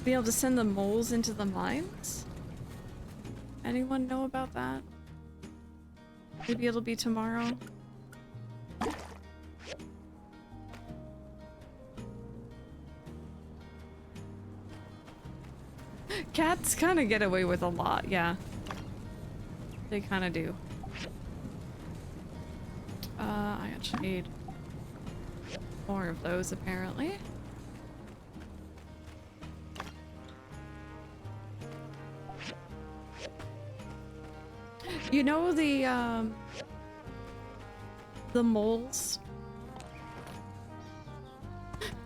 be able to send the moles into the mines? Anyone know about that? Maybe it'll be tomorrow. Cats kind of get away with a lot, yeah. They kind of do. I actually need more of those, apparently. You know the moles?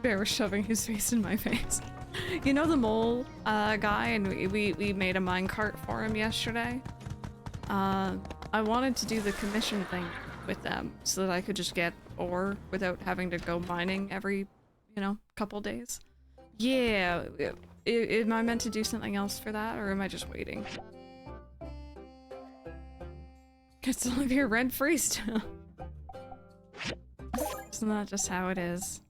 Bear was shoving his face in my face. You know the mole guy, and we made a minecart for him yesterday? I wanted to do the commission thing with them so that I could just get ore without having to go mining every, you know, couple days. Yeah, am I meant to do something else for that, or am I just waiting? Get to live here rent-free still. Isn't that just how it is?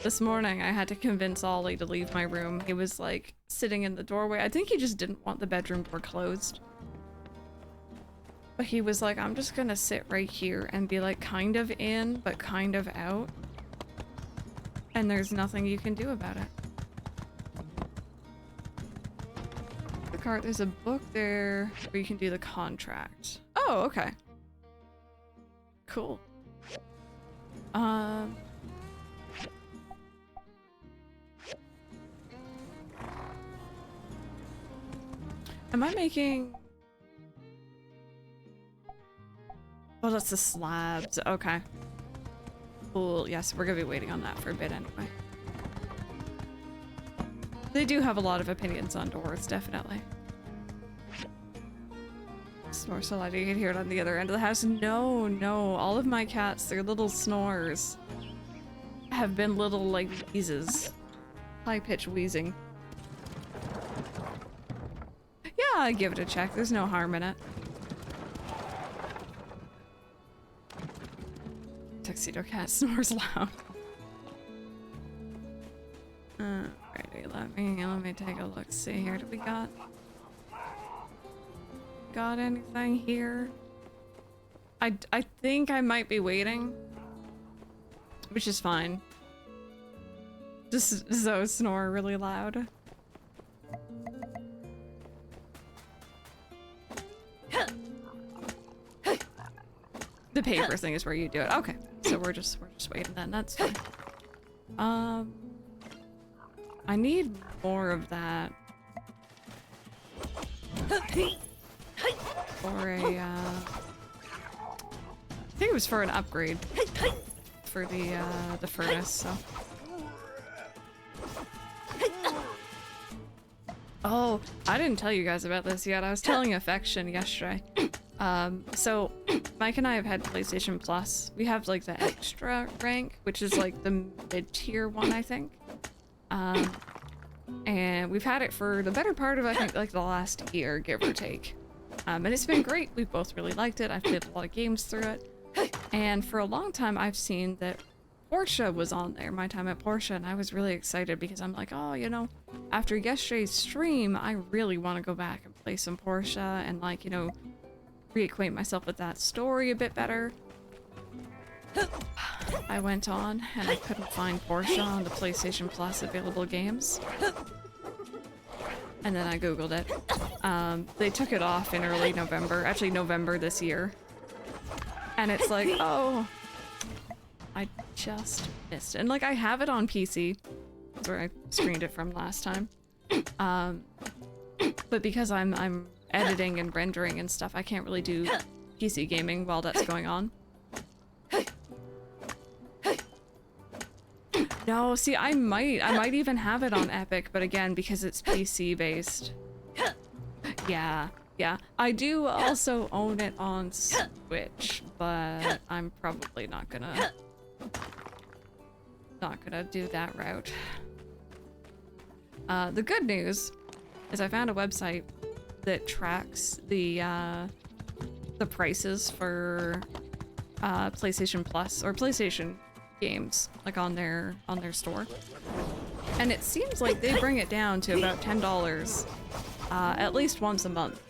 This morning I had to convince Ollie to leave my room. He was like sitting in the doorway. I think he just didn't want the bedroom door closed. But he was like, I'm just gonna sit right here and be like kind of in, but kind of out. And there's nothing you can do about it. The cart, there's a book there where you can do the contract. Oh, okay. Cool. Am I making... Oh, that's the slabs. Okay. Cool. Yes, we're gonna be waiting on that for a bit anyway. They do have a lot of opinions on doors, definitely. Snore so loud you can hear it on the other end of the house. No, no. All of my cats, their little snores have been little, like, wheezes. High-pitched wheezing. Yeah, I give it a check. There's no harm in it. Tuxedo cat snores loud. Alrighty, let me take a look. See here. Do we got anything here? I think I might be waiting, which is fine. Just Zoe snore really loud. The paper thing is where you do it. Okay, so we're just waiting then. That's fine. I need more of that. For a I think it was for an upgrade for the furnace, so. Oh, I didn't tell you guys about this yet. I was telling Affection yesterday. So Mike and I have had PlayStation Plus. We have like the extra rank, which is like the mid-tier one, I think. And we've had it for the better part of, I think, like the last year, give or take. And it's been great. We've both really liked it. I've played a lot of games through it. And for a long time, I've seen that Portia was on there, my time at Portia, and I was really excited because I'm like, oh, you know, after yesterday's stream, I really want to go back and play some Portia and, like, you know, reacquaint myself with that story a bit better. I went on and I couldn't find Portia on the PlayStation Plus available games. And then I googled it. They took it off in early November, actually November this year. And it's like, oh, I just missed it. And like I have it on PC. That's where I screened it from last time. But because I'm editing and rendering and stuff, I can't really do PC gaming while that's going on. No, see, I might even have it on Epic, but again, because it's PC based. Yeah. I do also own it on Switch, but I'm probably not gonna do that route. The good news is I found a website that tracks the prices for PlayStation Plus or PlayStation games, like on their store, and it seems like they bring it down to about $10 at least once a month,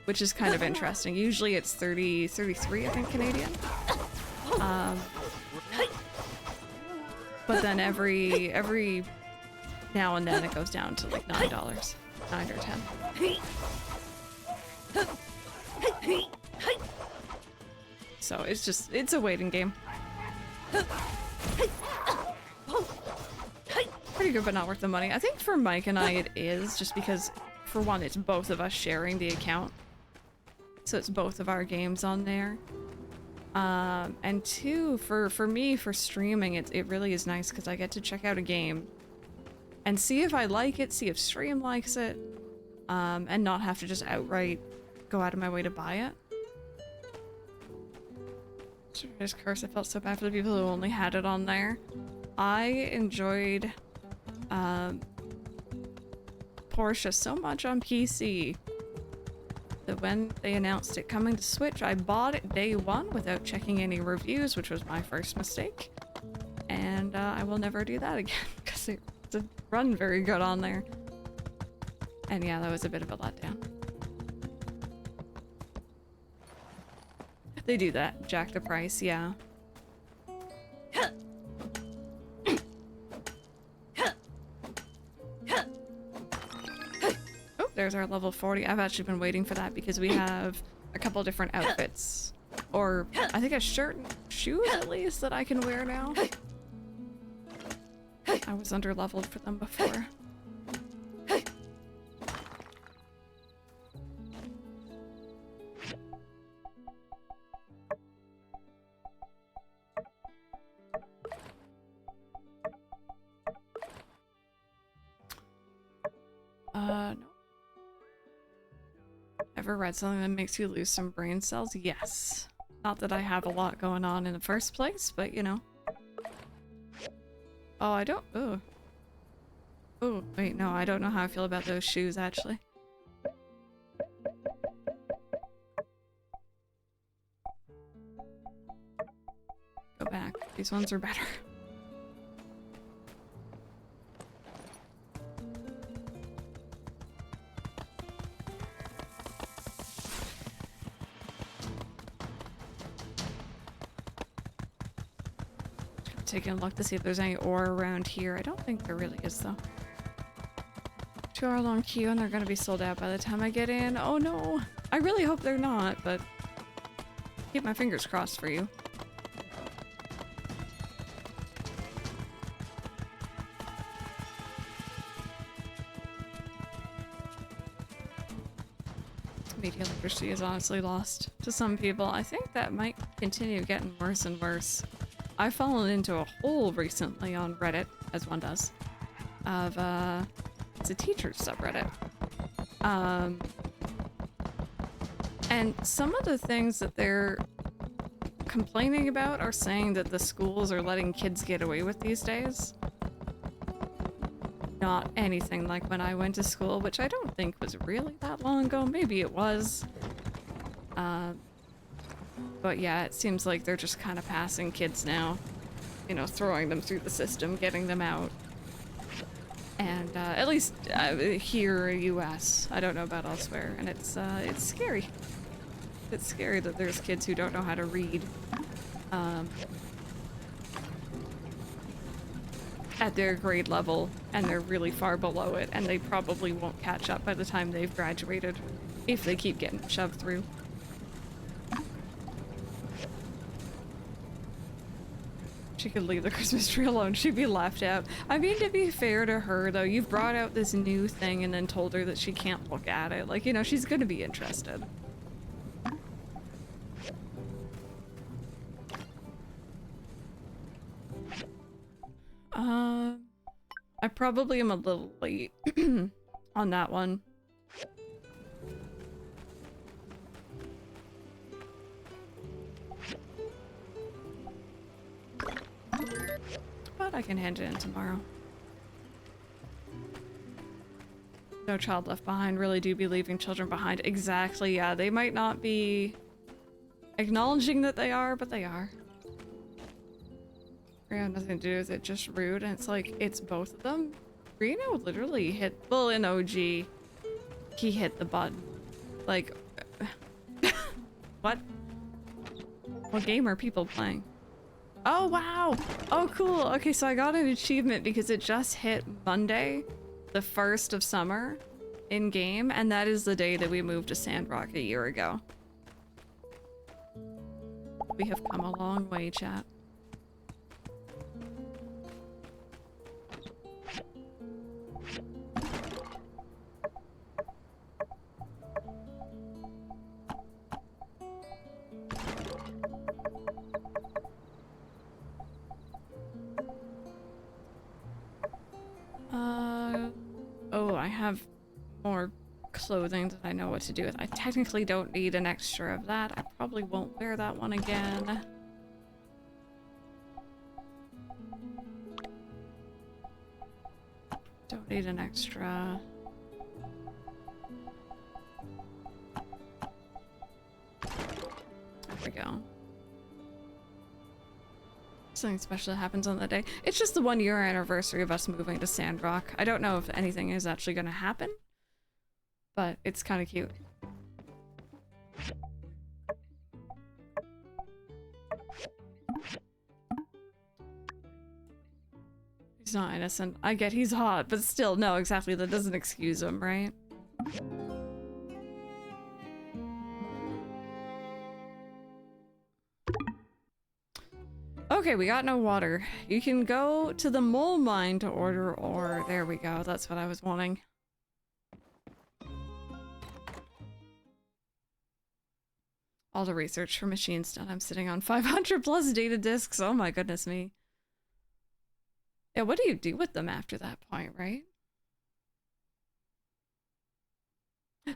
which is kind of interesting. Usually it's 33, I think, Canadian. But then every now and then it goes down to like $9, 9 or 10. So it's a waiting game. Pretty good, but not worth the money. I think for Mike and I it is, just because, for one, it's both of us sharing the account. So it's both of our games on there. And two, for me, for streaming, it really is nice because I get to check out a game and see if I like it, see if stream likes it, and not have to just outright go out of my way to buy it. Just curse, I felt so bad for the people who only had it on there. I enjoyed Portia so much on PC that when they announced it coming to Switch, I bought it day one without checking any reviews, which was my first mistake. And I will never do that again because it doesn't run very good on there. And yeah, that was a bit of a letdown. They do that, jack the price, yeah. Oh, there's our level 40. I've actually been waiting for that because we have a couple different outfits. Or, I think a shirt and shoes at least that I can wear now. I was under-leveled for them before. No. Ever read something that makes you lose some brain cells? Yes. Not that I have a lot going on in the first place, but you know. Oh, I don't. Oh. Oh, wait, no, I don't know how I feel about those shoes, actually. Go back. These ones are better. Taking a look to see if there's any ore around here. I don't think there really is, though. 2 hour long queue and they're gonna be sold out by the time I get in. Oh no! I really hope they're not, but keep my fingers crossed for you. Media literacy is honestly lost to some people. I think that might continue getting worse and worse. I've fallen into a hole recently on Reddit, as one does, of, it's a teacher's subreddit. And some of the things that they're complaining about are saying that the schools are letting kids get away with these days. Not anything like when I went to school, which I don't think was really that long ago. Maybe it was. But yeah, it seems like they're just kind of passing kids now. You know, throwing them through the system, getting them out. And at least here in the US, I don't know about elsewhere, and it's scary. It's scary that there's kids who don't know how to read at their grade level, and they're really far below it, and they probably won't catch up by the time they've graduated if they keep getting shoved through. She could leave the Christmas tree alone. She'd be left out. I mean, to be fair to her, though, you've brought out this new thing and then told her that she can't look at it. Like, you know, she's gonna be interested. I probably am a little late on that one. But I can hand it in tomorrow. No child left behind. Really do be leaving children behind. Exactly, yeah. They might not be acknowledging that they are, but they are. It had nothing to do with it, just rude. And it's like, it's both of them. Reno literally hit, well, in OG, he hit the button. Like, what? What game are people playing? Oh, wow. Oh, cool. Okay, so I got an achievement because it just hit Monday, the 1st of summer in game, and that is the day that we moved to Sandrock a year ago. We have come a long way, chat. Oh, I have more clothing that I know what to do with. I technically don't need an extra of that. I probably won't wear that one again. Don't need an extra. There we go. Something special happens on that day. It's just the 1-year anniversary of us moving to Sandrock. I don't know if anything is actually going to happen, but it's kind of cute. He's not innocent. I get he's hot, but still, no, exactly. That doesn't excuse him, right? Okay, we got no water. You can go to the mole mine to order ore. There we go. That's what I was wanting. All the research for machines done. I'm sitting on 500 plus data disks. Oh my goodness me. Yeah, what do you do with them after that point, right?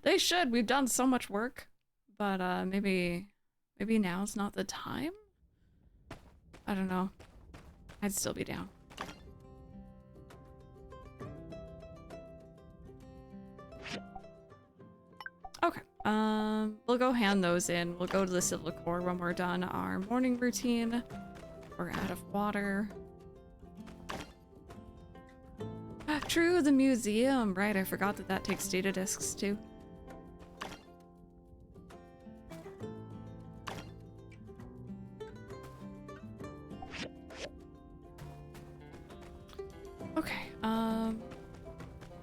They should. We've done so much work, but maybe now's not the time. I don't know. I'd still be down. Okay. We'll go hand those in. We'll go to the civil core when we're done our morning routine. We're out of water. True, the museum. Right, I forgot that that takes data disks too. Okay,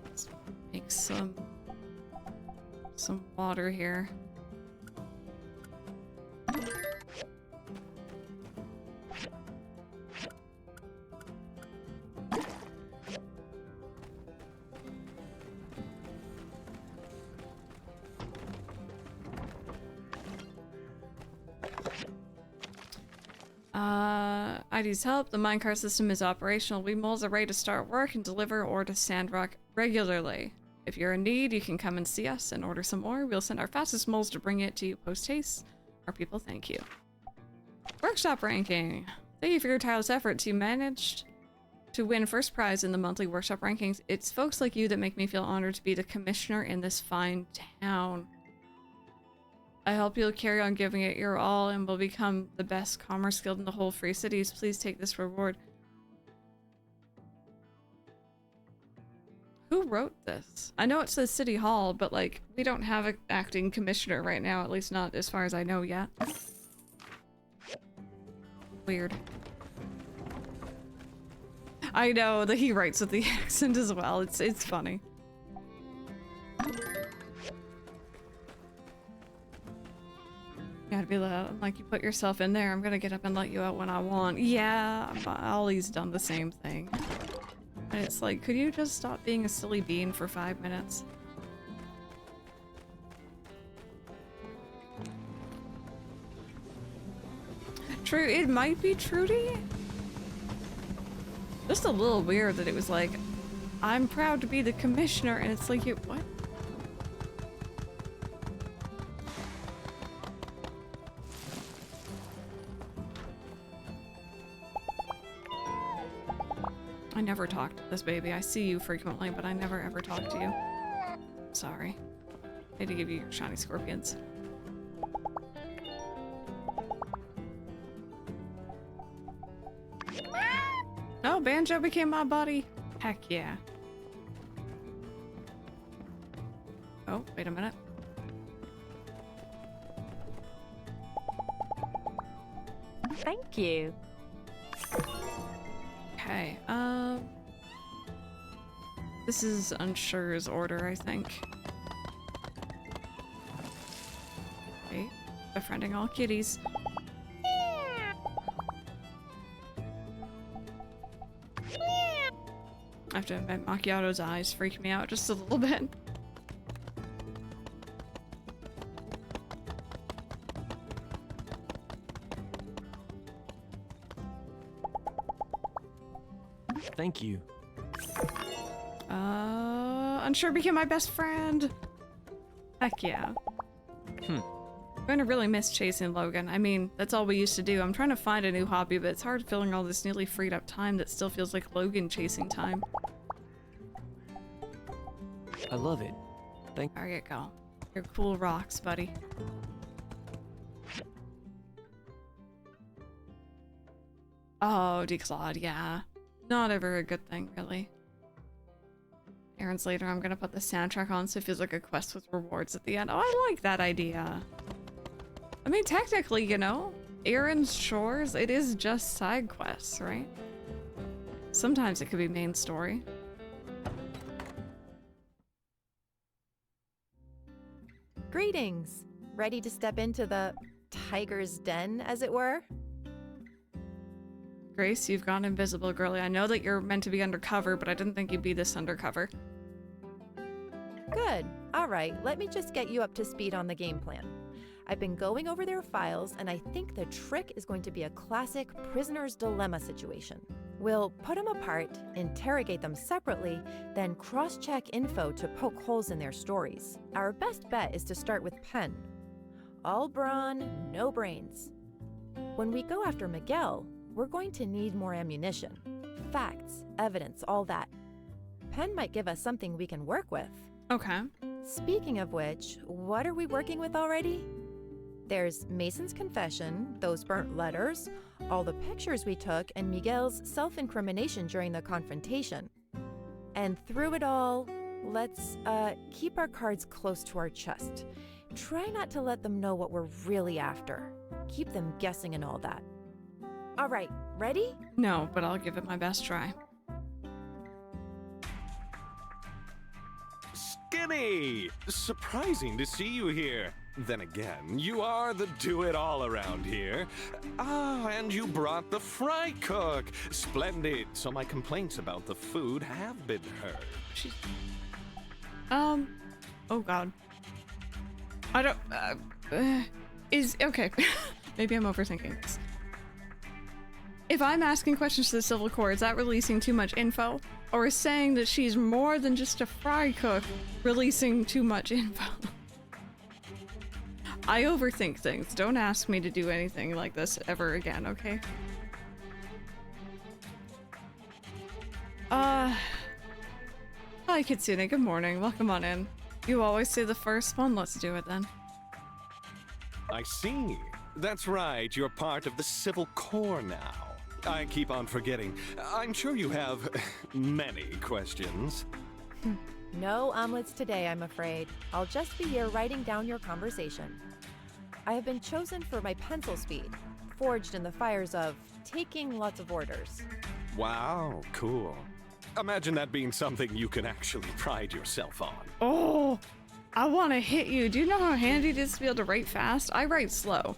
let's make some water here. ID's help. The minecart system is operational. We moles are ready to start work and deliver ore to Sandrock regularly. If you're in need, you can come and see us and order some more. We'll send our fastest moles to bring it to you post-haste. Our people thank you. Workshop ranking. Thank you for your tireless efforts. You managed to win first prize in the monthly workshop rankings. It's folks like you that make me feel honored to be the commissioner in this fine town. I hope you'll carry on giving it your all and will become the best commerce guild in the whole Free Cities. Please take this reward. Who wrote this? I know it says City Hall, but like, we don't have an acting commissioner right now, at least not as far as I know yet. Weird. I know that he writes with the accent as well. It's funny. You gotta be like, you put yourself in there, I'm gonna get up and let you out when I want. Yeah, Ollie's done the same thing. And it's like, could you just stop being a silly bean for 5 minutes? True, it might be Trudy. Just a little weird that it was like, I'm proud to be the commissioner, and it's like, what? I never talk to this baby. I see you frequently, but I never ever talk to you. Sorry. I need to give you your shiny scorpions. Oh, Banjo became my buddy. Heck yeah. Oh, wait a minute. Thank you. Okay, this is Unsure's order, I think. Okay, befriending all kitties. I have to admit, Macchiato's eyes freak me out just a little bit. Thank you. Unsure became my best friend. Heck yeah. I'm gonna really miss chasing Logan. I mean, that's all we used to do. I'm trying to find a new hobby, but it's hard filling all this newly freed up time that still feels like Logan chasing time. I love it. There you go. You're cool rocks, buddy. Oh, declawed, yeah. Not ever a good thing, really. Errands later, I'm gonna put the soundtrack on so it feels like a quest with rewards at the end. Oh, I like that idea. I mean, technically, you know, errands, chores, it is just side quests, right? Sometimes it could be main story. Greetings! Ready to step into the tiger's den, as it were? Grace, you've gone invisible, girly. I know that you're meant to be undercover, but I didn't think you'd be this undercover. Good. Alright, let me just get you up to speed on the game plan. I've been going over their files, and I think the trick is going to be a classic prisoner's dilemma situation. We'll put them apart, interrogate them separately, then cross-check info to poke holes in their stories. Our best bet is to start with Penn. All brawn, no brains. When we go after Miguel, we're going to need more ammunition. Facts, evidence, all that. Penn might give us something we can work with. Okay. Speaking of which, what are we working with already? There's Mason's confession, those burnt letters, all the pictures we took, and Miguel's self-incrimination during the confrontation. And through it all, let's keep our cards close to our chest. Try not to let them know what we're really after. Keep them guessing and all that. All right, ready? No, but I'll give it my best try. Skinny! Surprising to see you here. Then again, you are the do-it-all around here. Ah, and you brought the fry cook. Splendid. So my complaints about the food have been heard. Oh god. I don't, okay. Maybe I'm overthinking this. If I'm asking questions to the Civil Court, is that releasing too much info? Or is saying that she's more than just a fry cook releasing too much info? I overthink things. Don't ask me to do anything like this ever again, okay? Hi Kitsune, good morning. Welcome on in. You always say the first one, let's do it then. I see. That's right, you're part of the Civil Corps now. I keep on forgetting. I'm sure you have many questions. No omelets today, I'm afraid. I'll just be here writing down your conversation. I have been chosen for my pencil speed, forged in the fires of taking lots of orders. Wow, cool. Imagine that being something you can actually pride yourself on. Oh! I want to hit you. Do you know how handy it is to be able to write fast? I write slow.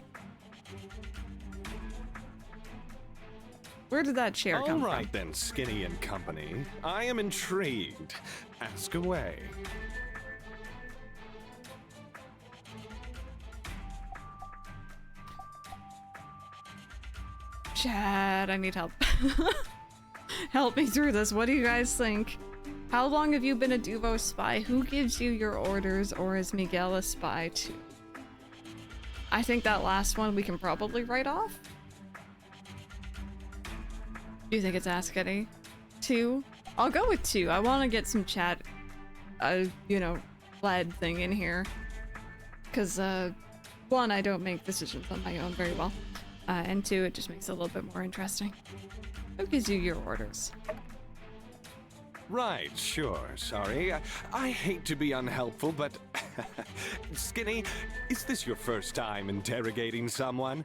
Where did that chair come from? All right then, Skinny and company. I am intrigued. Ask away. Chad, I need help. Help me through this. What do you guys think? How long have you been a Duvo spy? Who gives you your orders, or is Miguel a spy too? I think that last one we can probably write off. Do you think it's Ask Eddie? 2? I'll go with 2. I want to get some chat, you know, led thing in here. Because, 1, I don't make decisions on my own very well. And 2, it just makes it a little bit more interesting. Who gives you your orders? Right, sure, sorry. I hate to be unhelpful, but... Skinny, is this your first time interrogating someone?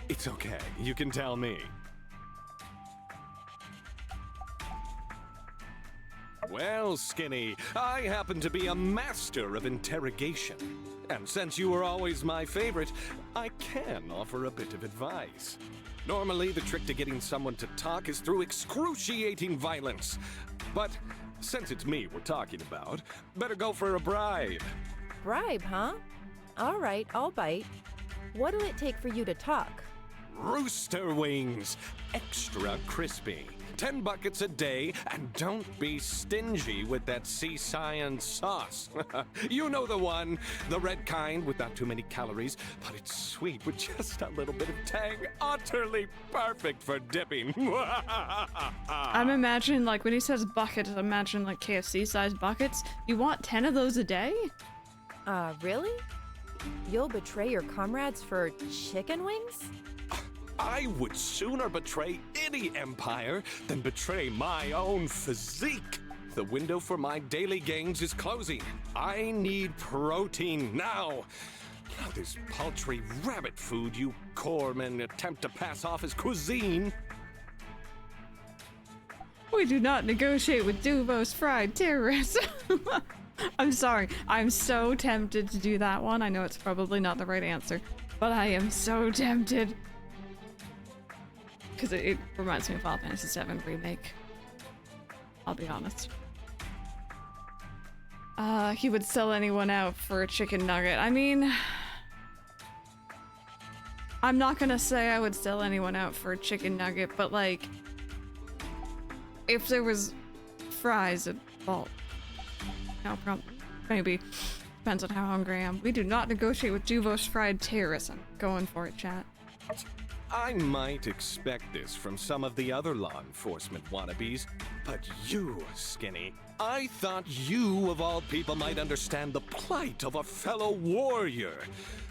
It's okay, you can tell me. Well, Skinny, I happen to be a master of interrogation. And since you were always my favorite, I can offer a bit of advice. Normally, the trick to getting someone to talk is through excruciating violence. But since it's me we're talking about, better go for a bribe. Bribe, huh? All right, I'll bite. What'll it take for you to talk? Rooster wings, extra crispy. 10 buckets a day, and don't be stingy with that sea science sauce. You know the one, the red kind with not too many calories, but it's sweet with just a little bit of tang, utterly perfect for dipping. I'm imagining, like, when he says buckets, imagine like KFC-sized buckets. You want 10 of those a day? Really? You'll betray your comrades for chicken wings? I would sooner betray any empire than betray my own physique. The window for my daily gains is closing. I need protein now. Not this paltry rabbit food you corpsmen attempt to pass off as cuisine. We do not negotiate with Duvo's fried terrorists. I'm sorry. I'm so tempted to do that one. I know it's probably not the right answer, but I am so tempted. Because it reminds me of Final Fantasy VII Remake. I'll be honest. He would sell anyone out for a chicken nugget. I mean... I'm not gonna say I would sell anyone out for a chicken nugget, but like... If there was fries, well... No, maybe. Depends on how hungry I am. We do not negotiate with Duvo's fried terrorists. I'm going for it, chat. I might expect this from some of the other law enforcement wannabes, but you, Skinny, I thought you, of all people, might understand the plight of a fellow warrior.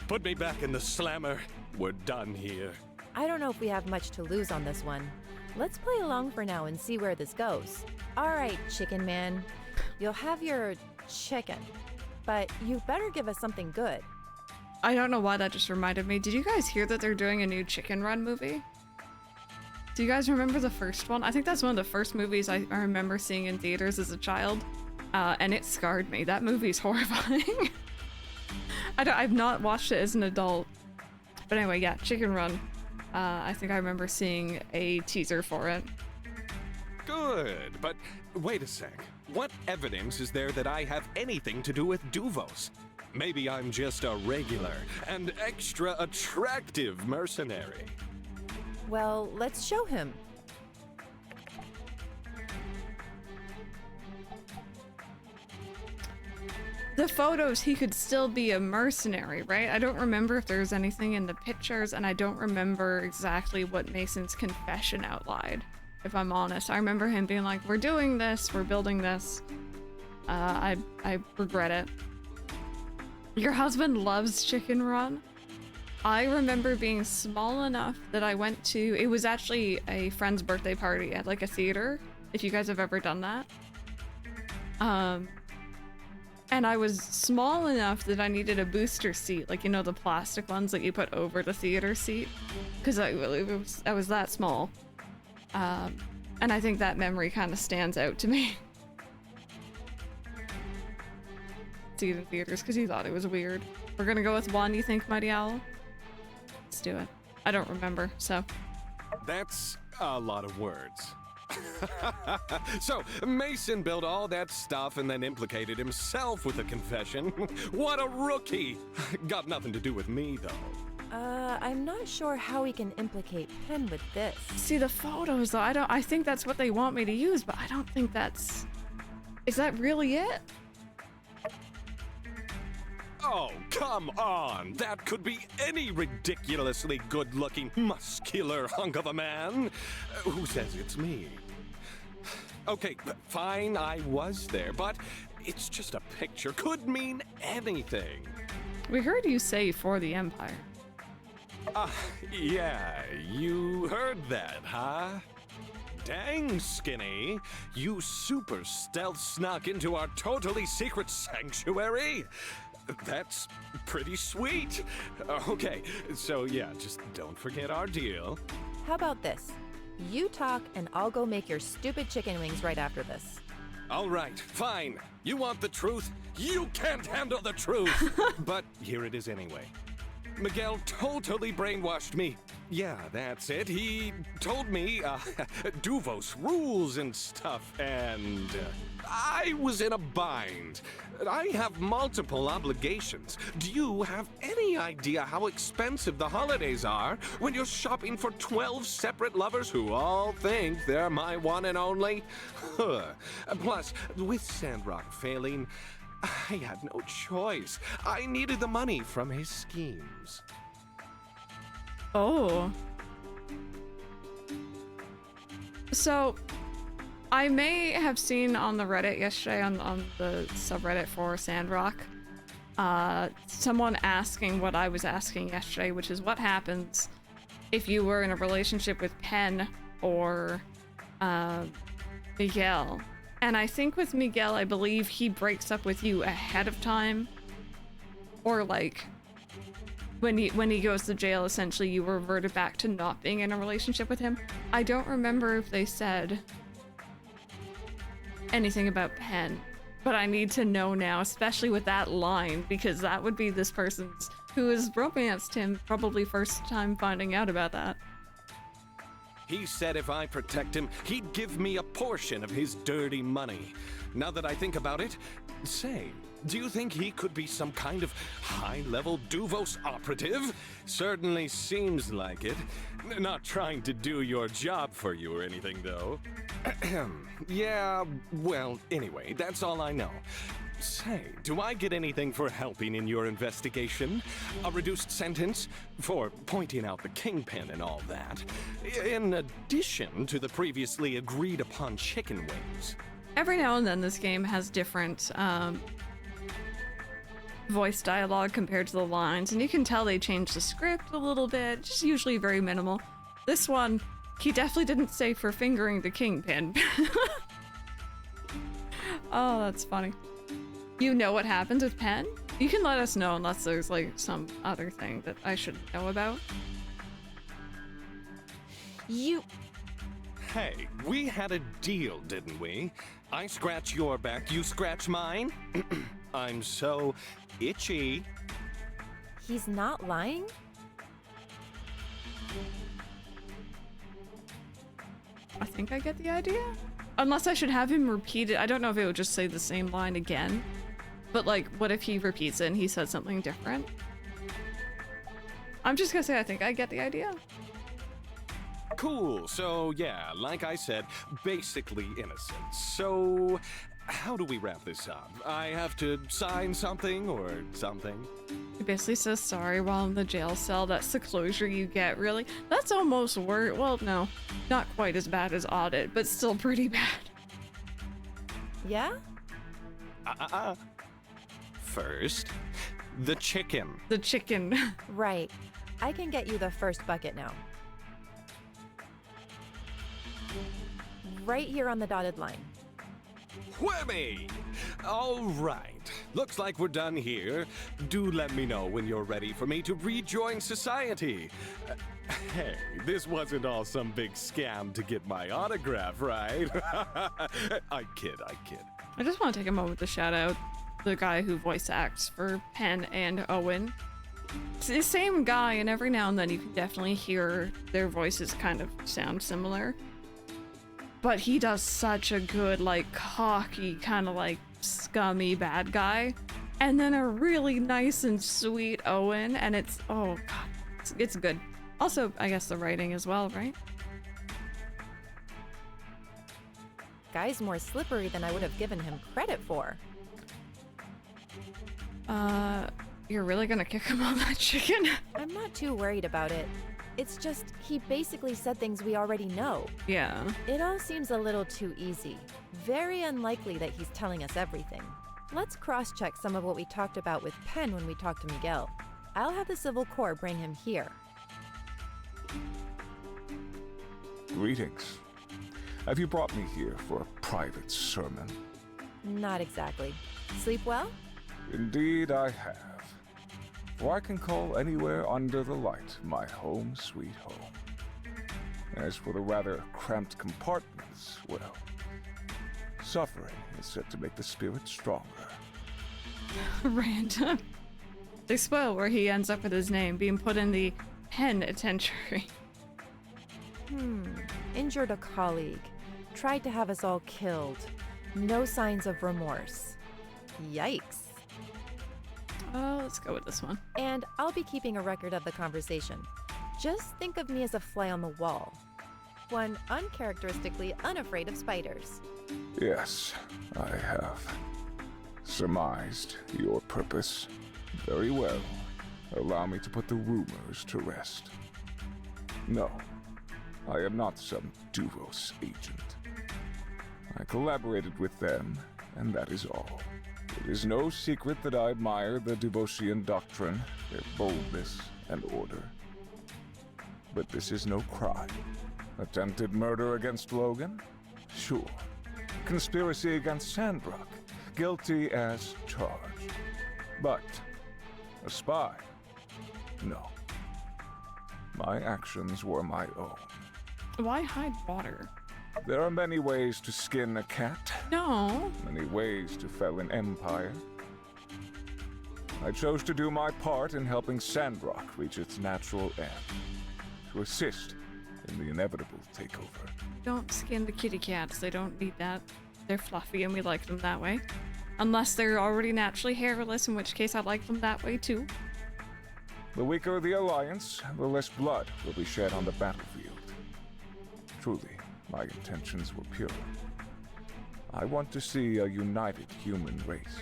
Put me back in the slammer. We're done here. I don't know if we have much to lose on this one. Let's play along for now and see where this goes. All right, Chicken Man. You'll have your chicken, but you better give us something good. I don't know why that just reminded me. Did you guys hear that they're doing a new Chicken Run movie? Do you guys remember the first one? I think that's one of the first movies I remember seeing in theaters as a child. And it scarred me. That movie's horrifying. I've not watched it as an adult. But anyway, yeah, Chicken Run. I think I remember seeing a teaser for it. Good, but wait a sec. What evidence is there that I have anything to do with Duvos? Maybe I'm just a regular and extra attractive mercenary. Well, let's show him. The photos, he could still be a mercenary, right? I don't remember if there's anything in the pictures, and I don't remember exactly what Mason's confession outlined, if I'm honest. I remember him being like, we're doing this, we're building this. I regret it. Your husband loves Chicken Run. I remember being small enough that I went to, it was actually a friend's birthday party at like a theater, if you guys have ever done that. And I was small enough that I needed a booster seat, like, you know, the plastic ones that you put over the theater seat, because I was that small. And I think that memory kind of stands out to me. see it in theaters because he thought it was weird. We're gonna go with 1, you think, Mighty Owl? Let's do it. I don't remember, so. That's a lot of words. So, Mason built all that stuff and then implicated himself with a confession. What a rookie! Got nothing to do with me, though. I'm not sure how we can implicate Penn with this. See, the photos, though, I think that's what they want me to use, but I don't think that's... Is that really it? Oh, come on! That could be any ridiculously good-looking, muscular hunk of a man. Who says it's me? Okay, fine, I was there, but it's just a picture. Could mean anything. We heard you say for the Empire. Yeah, you heard that, huh? Dang, Skinny. You super stealth snuck into our totally secret sanctuary? That's pretty sweet. Okay, so yeah, just don't forget our deal. How about this? You talk and I'll go make your stupid chicken wings right after this. All right, fine. You want the truth? You can't handle the truth! But here it is anyway. Miguel totally brainwashed me. Yeah, that's it. He told me, Duvos rules and stuff, and I was in a bind. I have multiple obligations. Do you have any idea how expensive the holidays are when you're shopping for 12 separate lovers who all think they're my one and only? Plus, with Sandrock failing, I had no choice. I needed the money from his schemes. Oh. So, I may have seen on the Reddit yesterday, on the subreddit for Sandrock, someone asking what I was asking yesterday, which is what happens if you were in a relationship with Penn or Miguel. And I think with Miguel, I believe he breaks up with you ahead of time. Or like, when he goes to jail, essentially you reverted back to not being in a relationship with him. I don't remember if they said anything about Penn, but I need to know now, especially with that line, because that would be this person's who has romanced him, probably first time finding out about that. He said if I protect him, he'd give me a portion of his dirty money. Now that I think about it, say, do you think he could be some kind of high-level Duvos operative? Certainly seems like it. Not trying to do your job for you or anything, though. Yeah, well, anyway, that's all I know. Say, do I get anything for helping in your investigation? A reduced sentence for pointing out the kingpin and all that, in addition to the previously agreed upon chicken wings. Every now and then this game has different voice dialogue compared to the lines, and you can tell they changed the script a little bit, just usually very minimal. This one, he definitely didn't say for fingering the kingpin. Oh, that's funny. You know what happens with Penn? You can let us know unless there's like some other thing that I should know about. Hey, we had a deal, didn't we? I scratch your back, you scratch mine? I'm so itchy. He's not lying? I think I get the idea. Unless I should have him repeat it. I don't know if it would just say the same line again. But like, what if he repeats it and he said something different? I'm just gonna say I think I get the idea. Cool, so yeah, like I said, basically innocent. So, how do we wrap this up? I have to sign something or something? He basically says sorry while in the jail cell. That's the closure you get, really. That's almost worse. Well, no, not quite as bad as audit, but still pretty bad. Yeah? First, the chicken. The chicken. Right. I can get you the first bucket now. Right here on the dotted line. Whammy! All right. Looks like we're done here. Do let me know when you're ready for me to rejoin society. Hey, this wasn't all some big scam to get my autograph, right? I kid. I just want to take a moment to shout out the guy who voice acts for Penn and Owen. It's the same guy, and every now and then you can definitely hear their voices kind of sound similar. But he does such a good, like, cocky, kind of like scummy bad guy. And then a really nice and sweet Owen, and it's, oh god, it's good. Also, I guess the writing as well, right? Guy's more slippery than I would have given him credit for. You're really gonna kick him on that chicken? I'm not too worried about it. It's just, he basically said things we already know. Yeah. It all seems a little too easy. Very unlikely that he's telling us everything. Let's cross-check some of what we talked about with Penn when we talked to Miguel. I'll have the Civil Corps bring him here. Greetings. Have you brought me here for a private sermon? Not exactly. Sleep well? Indeed I have. For I can call anywhere under the light my home sweet home. As for the rather cramped compartments, well, suffering is said to make the spirit stronger. Random. They spoil where he ends up with his name being put in the penitentiary. Injured a colleague. Tried to have us all killed. No signs of remorse. Yikes. Let's go with this one. And I'll be keeping a record of the conversation. Just think of me as a fly on the wall. One uncharacteristically unafraid of spiders. Yes, I have surmised your purpose. Very well. Allow me to put the rumors to rest. No, I am not some Duvos agent. I collaborated with them, and that is all. It is no secret that I admire the Duvosian doctrine, their boldness and order. But this is no crime. Attempted murder against Logan? Sure. Conspiracy against Sandrock? Guilty as charged. But a spy? No. My actions were my own. Why hide water? There are many ways to skin a cat. No. Many ways to fell an empire. I chose to do my part in helping Sandrock reach its natural end. To assist in the inevitable takeover. Don't skin the kitty cats. They don't need that. They're fluffy and we like them that way. Unless they're already naturally hairless, in which case I like them that way too. The weaker the alliance, the less blood will be shed on the battlefield. Truly, my intentions were pure. I want to see a united human race.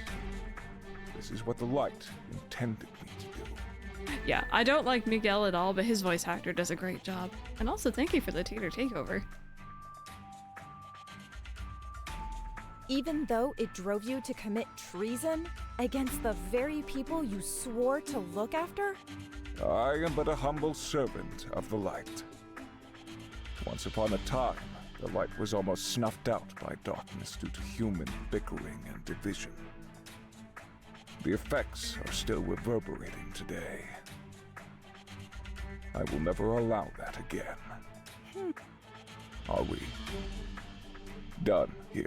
This is what the light intended me to do. Yeah, I don't like Miguel at all, but his voice actor does a great job. And also, thank you for the Tater takeover. Even though it drove you to commit treason against the very people you swore to look after? I am but a humble servant of the light. Once upon a time, the light was almost snuffed out by darkness due to human bickering and division. The effects are still reverberating today. I will never allow that again. Are we done here?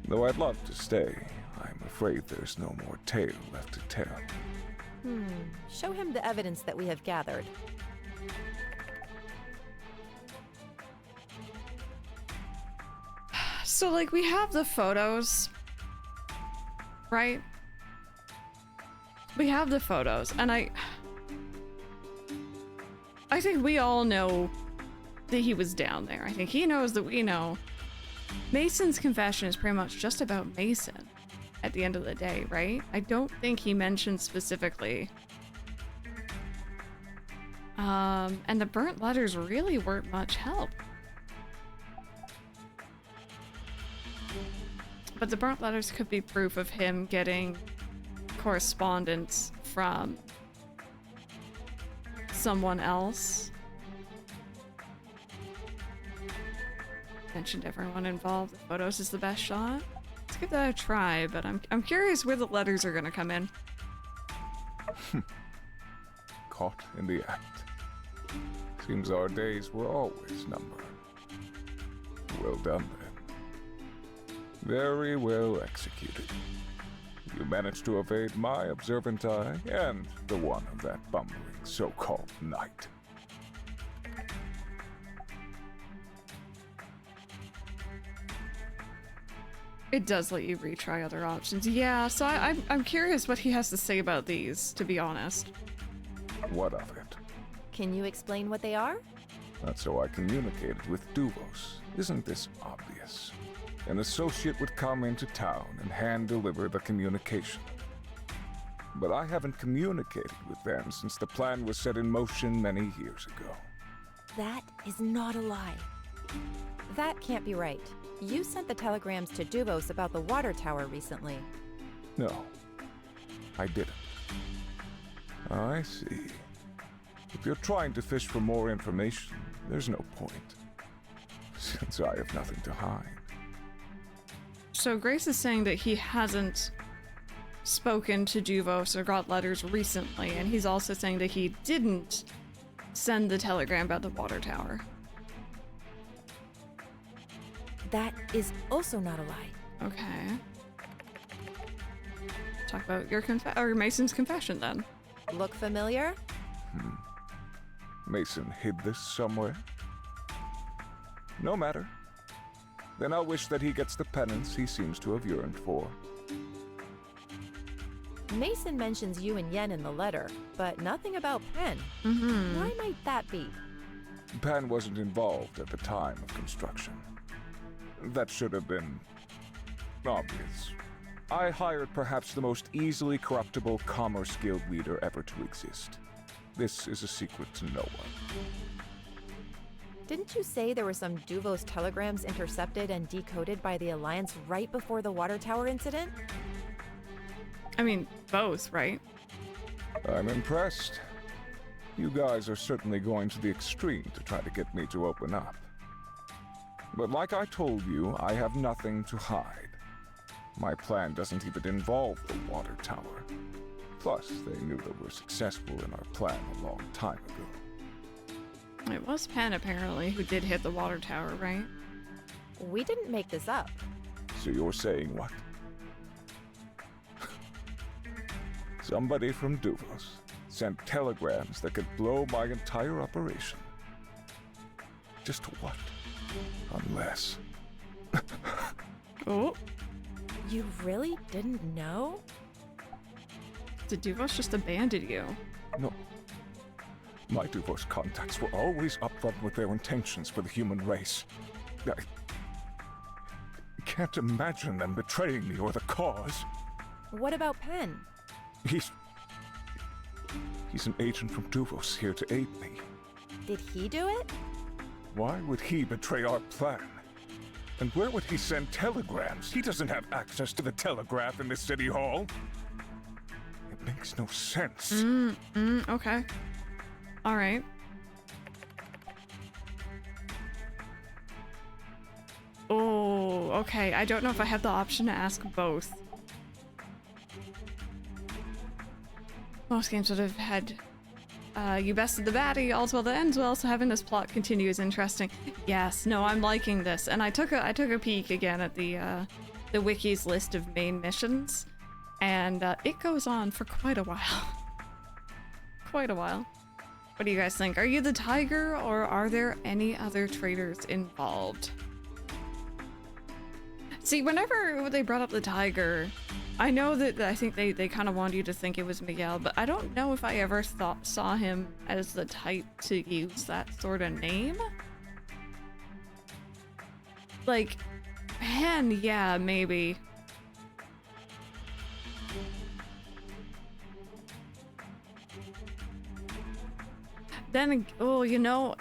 Though I'd love to stay, I'm afraid there's no more tale left to tell. Show him the evidence that we have gathered. So, like, we have the photos, right? We have the photos, and I think we all know that he was down there. I think he knows that we know. Mason's confession is pretty much just about Mason at the end of the day, right? I don't think he mentioned specifically. And the burnt letters really weren't much help. But the burnt letters could be proof of him getting correspondence from someone else. Mentioned everyone involved. The photos is the best shot. Let's give that a try, but I'm curious where the letters are gonna come in. Caught in the act. Seems our days were always numbered. Well done then. Very well executed. You managed to evade my observant eye and the one of that bumbling so-called knight. It does let you retry other options. Yeah, so I'm curious what he has to say about these, to be honest. What of it? Can you explain what they are? That's how I communicated with Duvos. Isn't this obvious? An associate would come into town and hand-deliver the communication. But I haven't communicated with them since the plan was set in motion many years ago. That is not a lie. That can't be right. You sent the telegrams to Duvos about the water tower recently. No, I didn't. I see. If you're trying to fish for more information, there's no point, since I have nothing to hide. So Grace is saying that he hasn't spoken to Duvos or got letters recently, and he's also saying that he didn't send the telegram about the water tower. That is also not a lie. Okay. Talk about your Mason's confession then. Look familiar? Mason hid this somewhere? No matter. Then I'll wish that he gets the penance he seems to have yearned for. Mason mentions you and Yen in the letter, but nothing about Pen. Why might that be? Pen wasn't involved at the time of construction. That should have been obvious. I hired perhaps the most easily corruptible commerce guild leader ever to exist. This is a secret to no one. Didn't you say there were some Duvos telegrams intercepted and decoded by the Alliance right before the water tower incident? I mean, both, right? I'm impressed. You guys are certainly going to the extreme to try to get me to open up. But like I told you, I have nothing to hide. My plan doesn't even involve the water tower. Plus, they knew that we're successful in our plan a long time ago. It was Pen, apparently, who did hit the water tower, right? We didn't make this up. So you're saying what? Somebody from Duvos sent telegrams that could blow my entire operation. Just what? Unless... Oh. You really didn't know? Did Duvos just abandon you? No. My Duvos contacts were always upfront with their intentions for the human race. I can't imagine them betraying me or the cause. What about Pen? He's an agent from Duvos here to aid me. Did he do it? Why would he betray our plan? And where would he send telegrams? He doesn't have access to the telegraph in the city hall. It makes no sense. Okay. All right. Oh, okay. I don't know if I have the option to ask both. Most games would have had you bested the baddie, all's well that ends well, so having this plot continue is interesting. Yes, no, I'm liking this. And I took a peek again at the wiki's list of main missions, and it goes on for quite a while. Quite a while. What do you guys think? Are you the tiger, or are there any other traders involved? See, whenever they brought up the tiger, I know that I think they kind of wanted you to think it was Miguel, but I don't know if I ever saw him as the type to use that sort of name. Like, Pen, yeah, maybe. Then, oh, you know,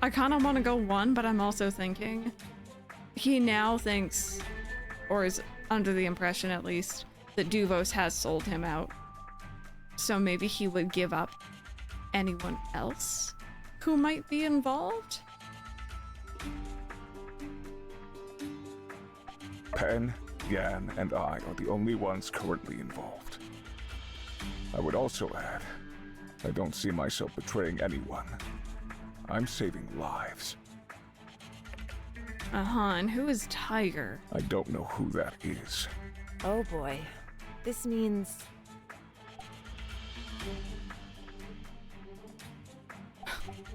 I kind of want to go one, but I'm also thinking he now thinks, or is under the impression at least, that Duvos has sold him out. So maybe he would give up anyone else who might be involved? Pen, Yan, and I are the only ones currently involved. I would also add, I don't see myself betraying anyone. I'm saving lives. And who is Tiger? I don't know who that is. Oh boy. this means...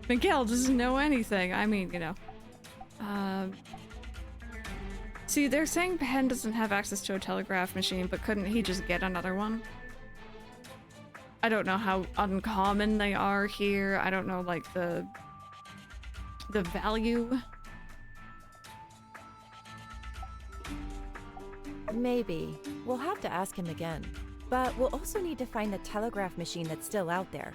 Miguel doesn't know anything. I mean, you know. See, they're saying Penn doesn't have access to a telegraph machine, but couldn't he just get another one? I don't know how uncommon they are here. I don't know, like, the value. Maybe. We'll have to ask him again. But we'll also need to find the telegraph machine that's still out there.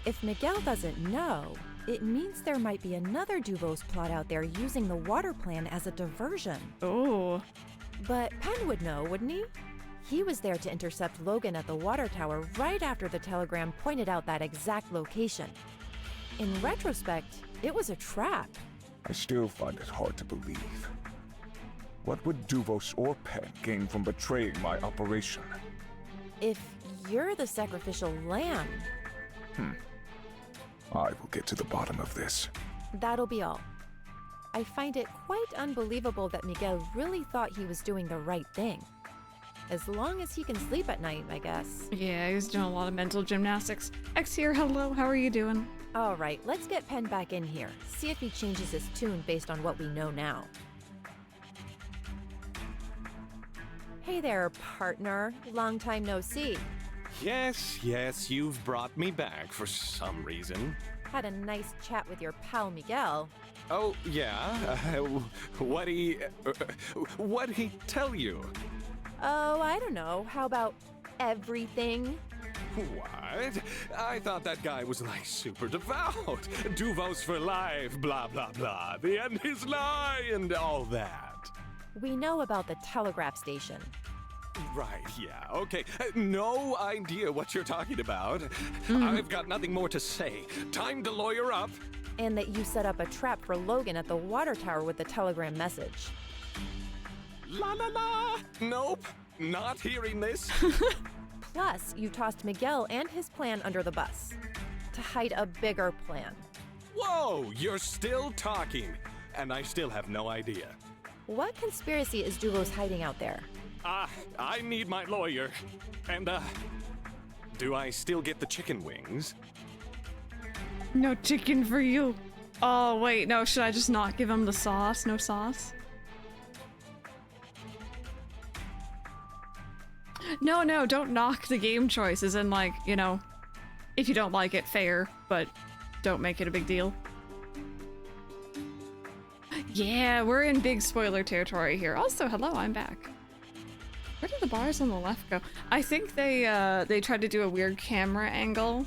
If Miguel doesn't know, it means there might be another Duvos plot out there using the water plan as a diversion. Oh. But Penn would know, wouldn't he? He was there to intercept Logan at the water tower right after the telegram pointed out that exact location. In retrospect, it was a trap. I still find it hard to believe. What would Duvos or Penn gain from betraying my operation? If you're the sacrificial lamb... I will get to the bottom of this. That'll be all. I find it quite unbelievable that Miguel really thought he was doing the right thing. As long as he can sleep at night, I guess. Yeah, he was doing a lot of mental gymnastics. X here, hello, how are you doing? All right, let's get Penn back in here. See if he changes his tune based on what we know now. Hey there, partner. Long time no see. Yes, you've brought me back for some reason. Had a nice chat with your pal Miguel. Oh, yeah? What'd he tell you? Oh, I don't know. How about everything? What? I thought that guy was like super devout. Duvos for life, blah, blah, blah. The end is nigh and all that. We know about the telegraph station. Right, yeah, okay. No idea what you're talking about. I've got nothing more to say. Time to lawyer up. And that you set up a trap for Logan at the water tower with the telegram message. La la la! Nope, not hearing this. Plus, you tossed Miguel and his plan under the bus to hide a bigger plan. Whoa, you're still talking, and I still have no idea. What conspiracy is Duvos hiding out there? I need my lawyer. And, do I still get the chicken wings? No chicken for you. Oh, wait, no, should I just not give him the sauce? No sauce? No, don't knock the game choices and, like, you know, if you don't like it, fair, but don't make it a big deal. Yeah, we're in big spoiler territory here. Also, hello, I'm back. Where did the bars on the left go? I think they tried to do a weird camera angle,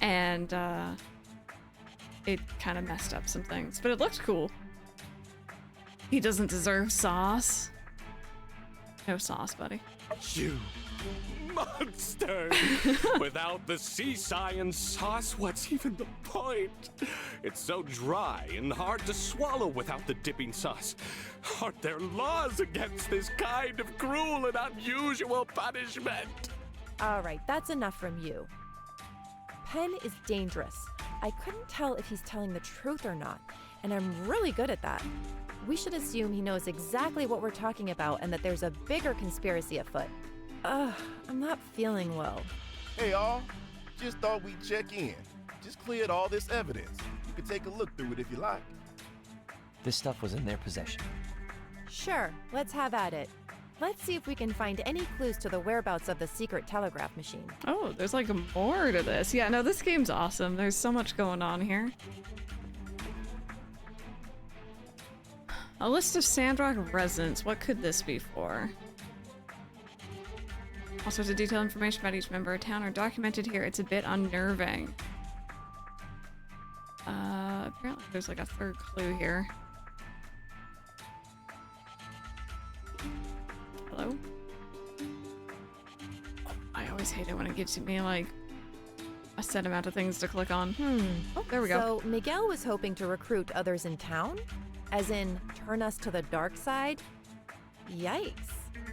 and it kind of messed up some things, but it looked cool. He doesn't deserve sauce. No sauce, buddy. You monster! Without the sea science sauce, what's even the point? It's so dry and hard to swallow without the dipping sauce. Aren't there laws against this kind of cruel and unusual punishment? All right, that's enough from you. Penn is dangerous. I couldn't tell if he's telling the truth or not, and I'm really good at that. We should assume he knows exactly what we're talking about and that there's a bigger conspiracy afoot. I'm not feeling well. Hey, all. Just thought we'd check in. Just cleared all this evidence. You can take a look through it if you like. This stuff was in their possession. Sure, let's have at it. Let's see if we can find any clues to the whereabouts of the secret telegraph machine. Oh, there's like more to this. Yeah, no, this game's awesome. There's so much going on here. A list of Sandrock residents. What could this be for? All sorts of detailed information about each member of town are documented here. It's a bit unnerving. Apparently there's like a third clue here. Hello? I always hate it when it gives me like a set amount of things to click on. Oh, there we go. So Miguel was hoping to recruit others in town? As in, turn us to the dark side? Yikes.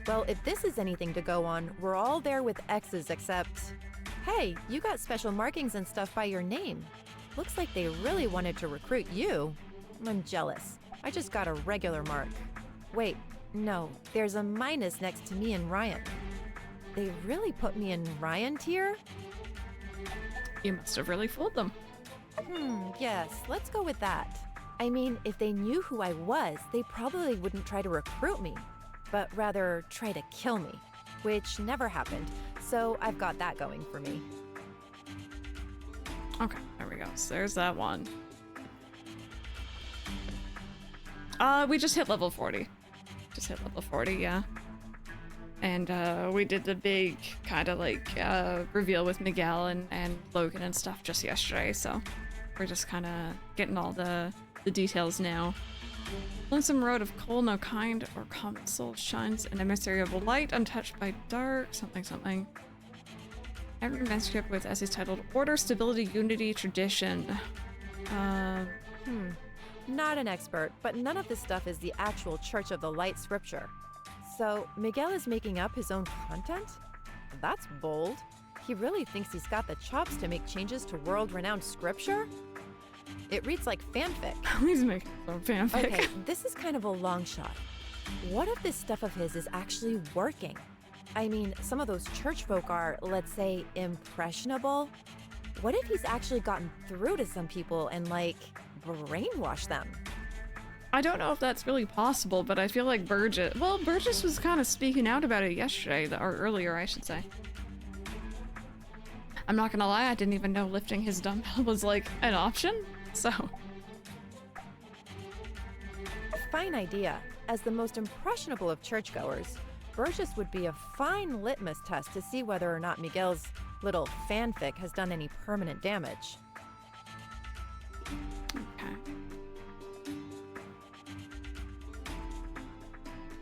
Well, if this is anything to go on, we're all there with X's except... Hey, you got special markings and stuff by your name. Looks like they really wanted to recruit you. I'm jealous. I just got a regular mark. Wait, no, there's a minus next to me and Ryan. They really put me in Ryan tier? You must have really fooled them. Yes, let's go with that. I mean, if they knew who I was, they probably wouldn't try to recruit me, but rather try to kill me, which never happened, so I've got that going for me. Okay, there we go. So there's that one. We just hit level 40. Just hit level 40, yeah. And we did the big kind of like reveal with Miguel and Logan and stuff just yesterday, so we're just kind of getting all the details now. Lonesome road of coal, no kind or common soul shines, an emissary of light, untouched by dark, something something. Every manuscript with essays titled Order, Stability, Unity, Tradition. Not an expert, but none of this stuff is the actual Church of the Light scripture. So, Miguel is making up his own content? That's bold. He really thinks he's got the chops to make changes to world-renowned scripture? It reads like fanfic. He's making some fanfic. Okay, this is kind of a long shot. What if this stuff of his is actually working? I mean, some of those church folk are, let's say, impressionable. What if he's actually gotten through to some people and, like, brainwashed them? I don't know if that's really possible, but I feel like Burgess was kind of speaking out about it yesterday, or earlier, I should say. I'm not gonna lie, I didn't even know lifting his dumbbell was like an option, so. Fine idea. As the most impressionable of churchgoers, Burgess would be a fine litmus test to see whether or not Miguel's little fanfic has done any permanent damage. Okay.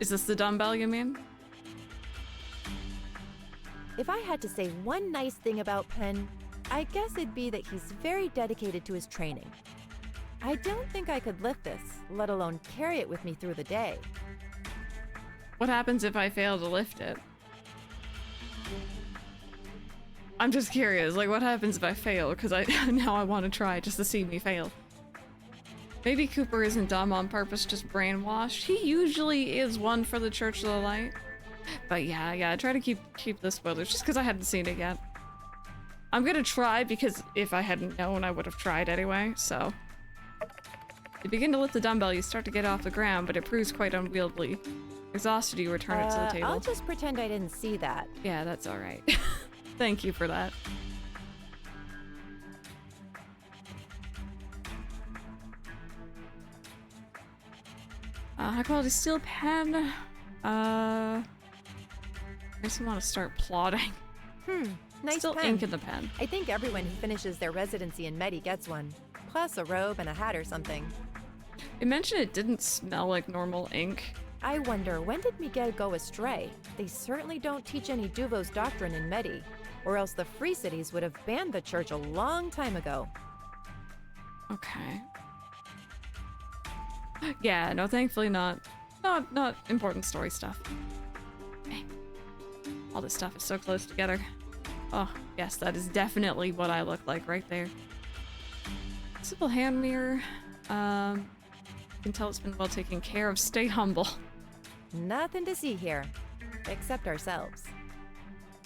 Is this the dumbbell you mean? If I had to say one nice thing about Penn, I guess it'd be that he's very dedicated to his training. I don't think I could lift this, let alone carry it with me through the day. What happens if I fail to lift it? I'm just curious, like what happens if I fail? Because now I want to try just to see me fail. Maybe Cooper isn't dumb on purpose, just brainwashed. He usually is one for the Church of the Light. But yeah, try to keep the spoilers just because I hadn't seen it yet. I'm gonna try because if I hadn't known, I would have tried anyway, so. You begin to lift the dumbbell, you start to get off the ground, but it proves quite unwieldy. Exhausted, you return it to the table. I'll just pretend I didn't see that. Yeah, that's alright. Thank you for that. High quality steel pen. I just want to start plotting. Nice Still pen. ink in the pen. I think everyone who finishes their residency in Medi gets one. Plus a robe and a hat or something. It mentioned it didn't smell like normal ink. I wonder, when did Miguel go astray? They certainly don't teach any Duvo's doctrine in Medi, or else the Free Cities would have banned the church a long time ago. Okay. Yeah, no, thankfully not important story stuff. Okay. All this stuff is so close together. Oh, yes, that is definitely what I look like right there. Simple hand mirror. You can tell it's been well taken care of. Stay humble. Nothing to see here, except ourselves.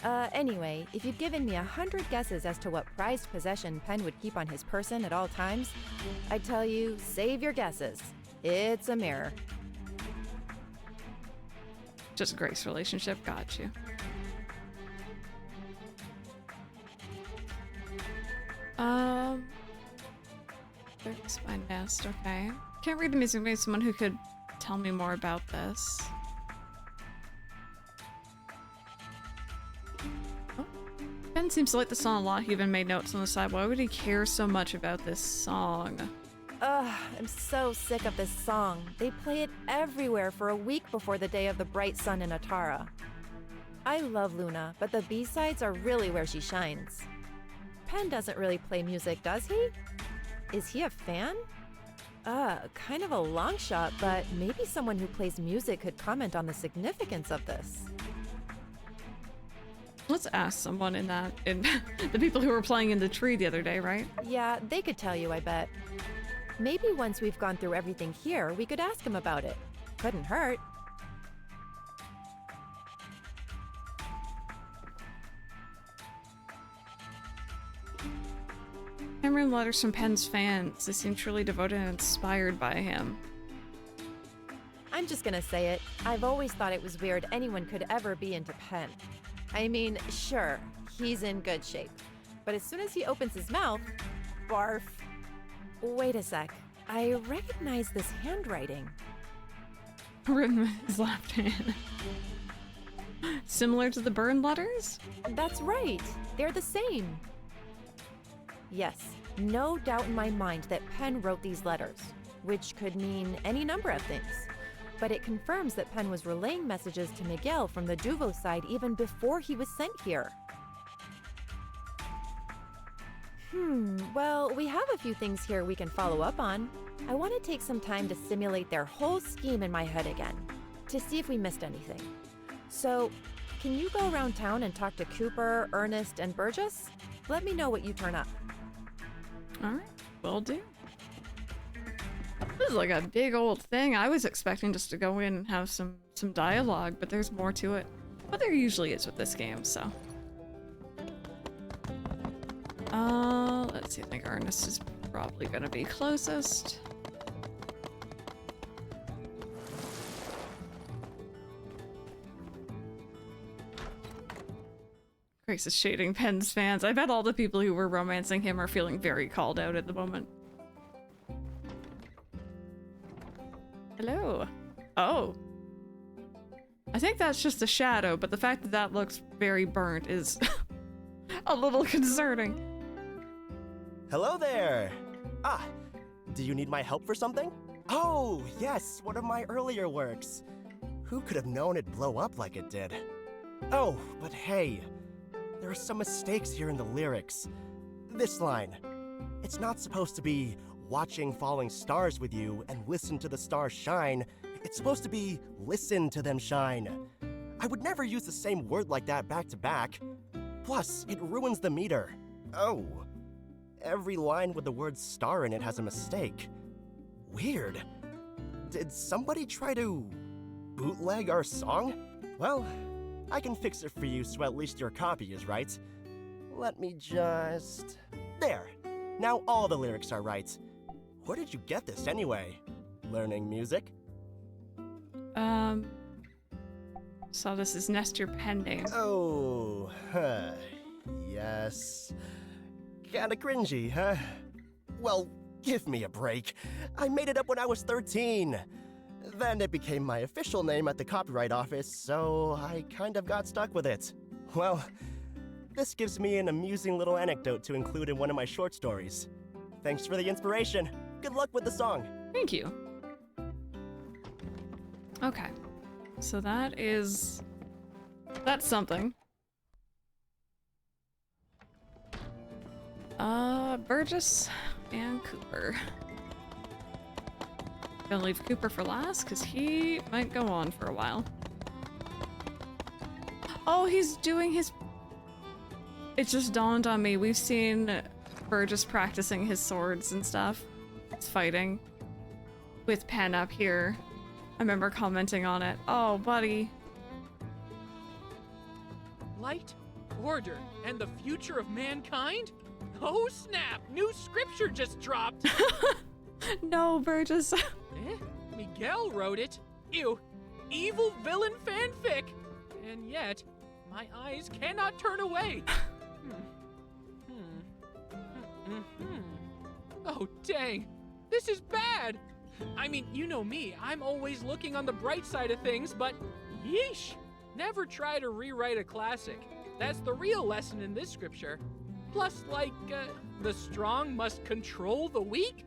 Anyway, if you'd given me 100 guesses as to what prized possession Penn would keep on his person at all times, I'd tell you, save your guesses. It's a mirror. Just Grace relationship, got you. There's my nest, okay. Can't read the music, maybe someone who could tell me more about this. Ben seems to like the song a lot. He even made notes on the side. Why would he care so much about this song? Ugh, I'm so sick of this song. They play it everywhere for a week before the day of the bright sun in Atara. I love Luna, but the B-sides are really where she shines. Penn doesn't really play music, does he? Is he a fan? Kind of a long shot, but maybe someone who plays music could comment on the significance of this. Let's ask someone in the people who were playing in the tree the other day, right? Yeah, they could tell you, I bet. Maybe once we've gone through everything here, we could ask him about it. Couldn't hurt. Handwritten letters from Pen's fans. They seem truly devoted and inspired by him. I'm just gonna say it. I've always thought it was weird anyone could ever be into Pen. I mean, sure, he's in good shape. But as soon as he opens his mouth, barf. Wait a sec. I recognize this handwriting. Written with his left hand. Similar to the burn letters? That's right. They're the same. Yes, no doubt in my mind that Pen wrote these letters, which could mean any number of things. But it confirms that Pen was relaying messages to Miguel from the Duvo side even before he was sent here. Well, we have a few things here we can follow up on. I want to take some time to simulate their whole scheme in my head again, to see if we missed anything. So, can you go around town and talk to Cooper, Ernest, and Burgess? Let me know what you turn up. Alright, will do. This is like a big old thing. I was expecting just to go in and have some dialogue, but there's more to it. But there usually is with this game, so. Let's see, I think Ernest is probably gonna be closest. Grace is shading Pen's fans. I bet all the people who were romancing him are feeling very called out at the moment. Hello. Oh. I think that's just a shadow, but the fact that that looks very burnt is a little concerning. Hello there! Ah, do you need my help for something? Oh, yes, one of my earlier works. Who could have known it'd blow up like it did? Oh, but hey, there are some mistakes here in the lyrics. This line, it's not supposed to be watching falling stars with you and listen to the stars shine. It's supposed to be listen to them shine. I would never use the same word like that back to back. Plus, it ruins the meter. Oh. Every line with the word star in it has a mistake. Weird. Did somebody try to bootleg our song? Well, I can fix it for you so at least your copy is right. Let me just... There. Now all the lyrics are right. Where did you get this anyway? Learning music? So this is Nest your pen name. Oh, yes. Kinda cringy, huh? Well, give me a break. I made it up when I was 13. Then it became my official name at the copyright office, so I kind of got stuck with it. Well, this gives me an amusing little anecdote to include in one of my short stories. Thanks for the inspiration. Good luck with the song. Thank you. Okay. So that's something. Burgess and Cooper. Gonna leave Cooper for last because he might go on for a while. Oh, he's doing his... It just dawned on me. We've seen Burgess practicing his swords and stuff. He's fighting with Pen up here. I remember commenting on it. Oh, buddy. Light, order, and the future of mankind? Oh snap! New scripture just dropped! No, Burgess. Miguel wrote it. Ew. Evil villain fanfic! And yet, my eyes cannot turn away. Oh, dang. This is bad. I mean, you know me. I'm always looking on the bright side of things, but yeesh. Never try to rewrite a classic. That's the real lesson in this scripture. Plus, like, the strong must control the weak?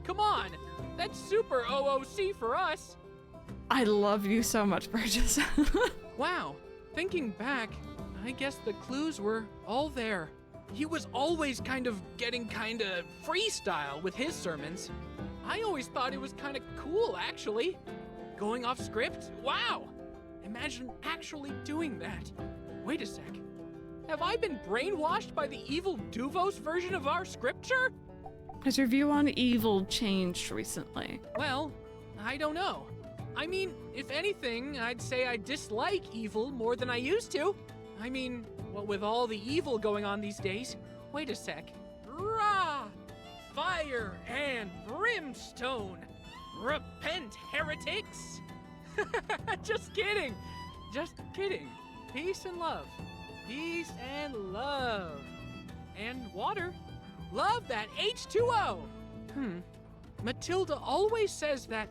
Come on. That's super OOC for us. I love you so much, Burgess. Wow. Thinking back, I guess the clues were all there. He was always getting freestyle with his sermons. I always thought it was kind of cool, actually. Going off script? Wow! Imagine actually doing that. Wait a sec. Have I been brainwashed by the evil Duvos version of our scripture? Has your view on evil changed recently? Well, I don't know. I mean, if anything, I'd say I dislike evil more than I used to. I mean, what with all the evil going on these days. Wait a sec. Rah! fire and brimstone. Repent, heretics! Just kidding. Just kidding. Peace and love. Peace and love. And water. Love that H2O. Matilda always says that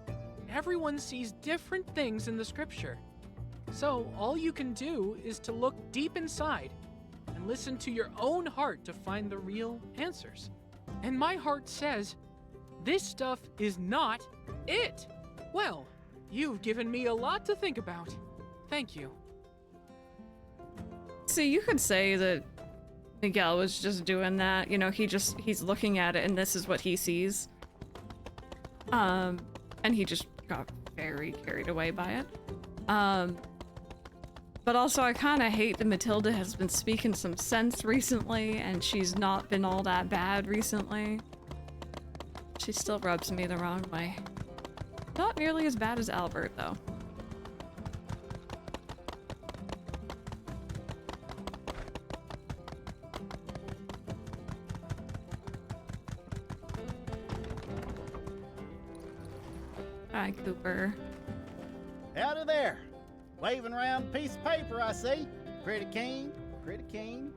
everyone sees different things in the scripture. So all you can do is to look deep inside and listen to your own heart to find the real answers. And my heart says, this stuff is not it. Well, you've given me a lot to think about. Thank you. See, you could say that Miguel was just doing that. You know, he's looking at it and this is what he sees. And he just got very carried away by it. But also I kind of hate that Matilda has been speaking some sense recently and she's not been all that bad recently. She still rubs me the wrong way. Not nearly as bad as Albert, though. Hi, Cooper. Howdy there. Waving around a piece of paper, I see. Pretty keen, pretty keen.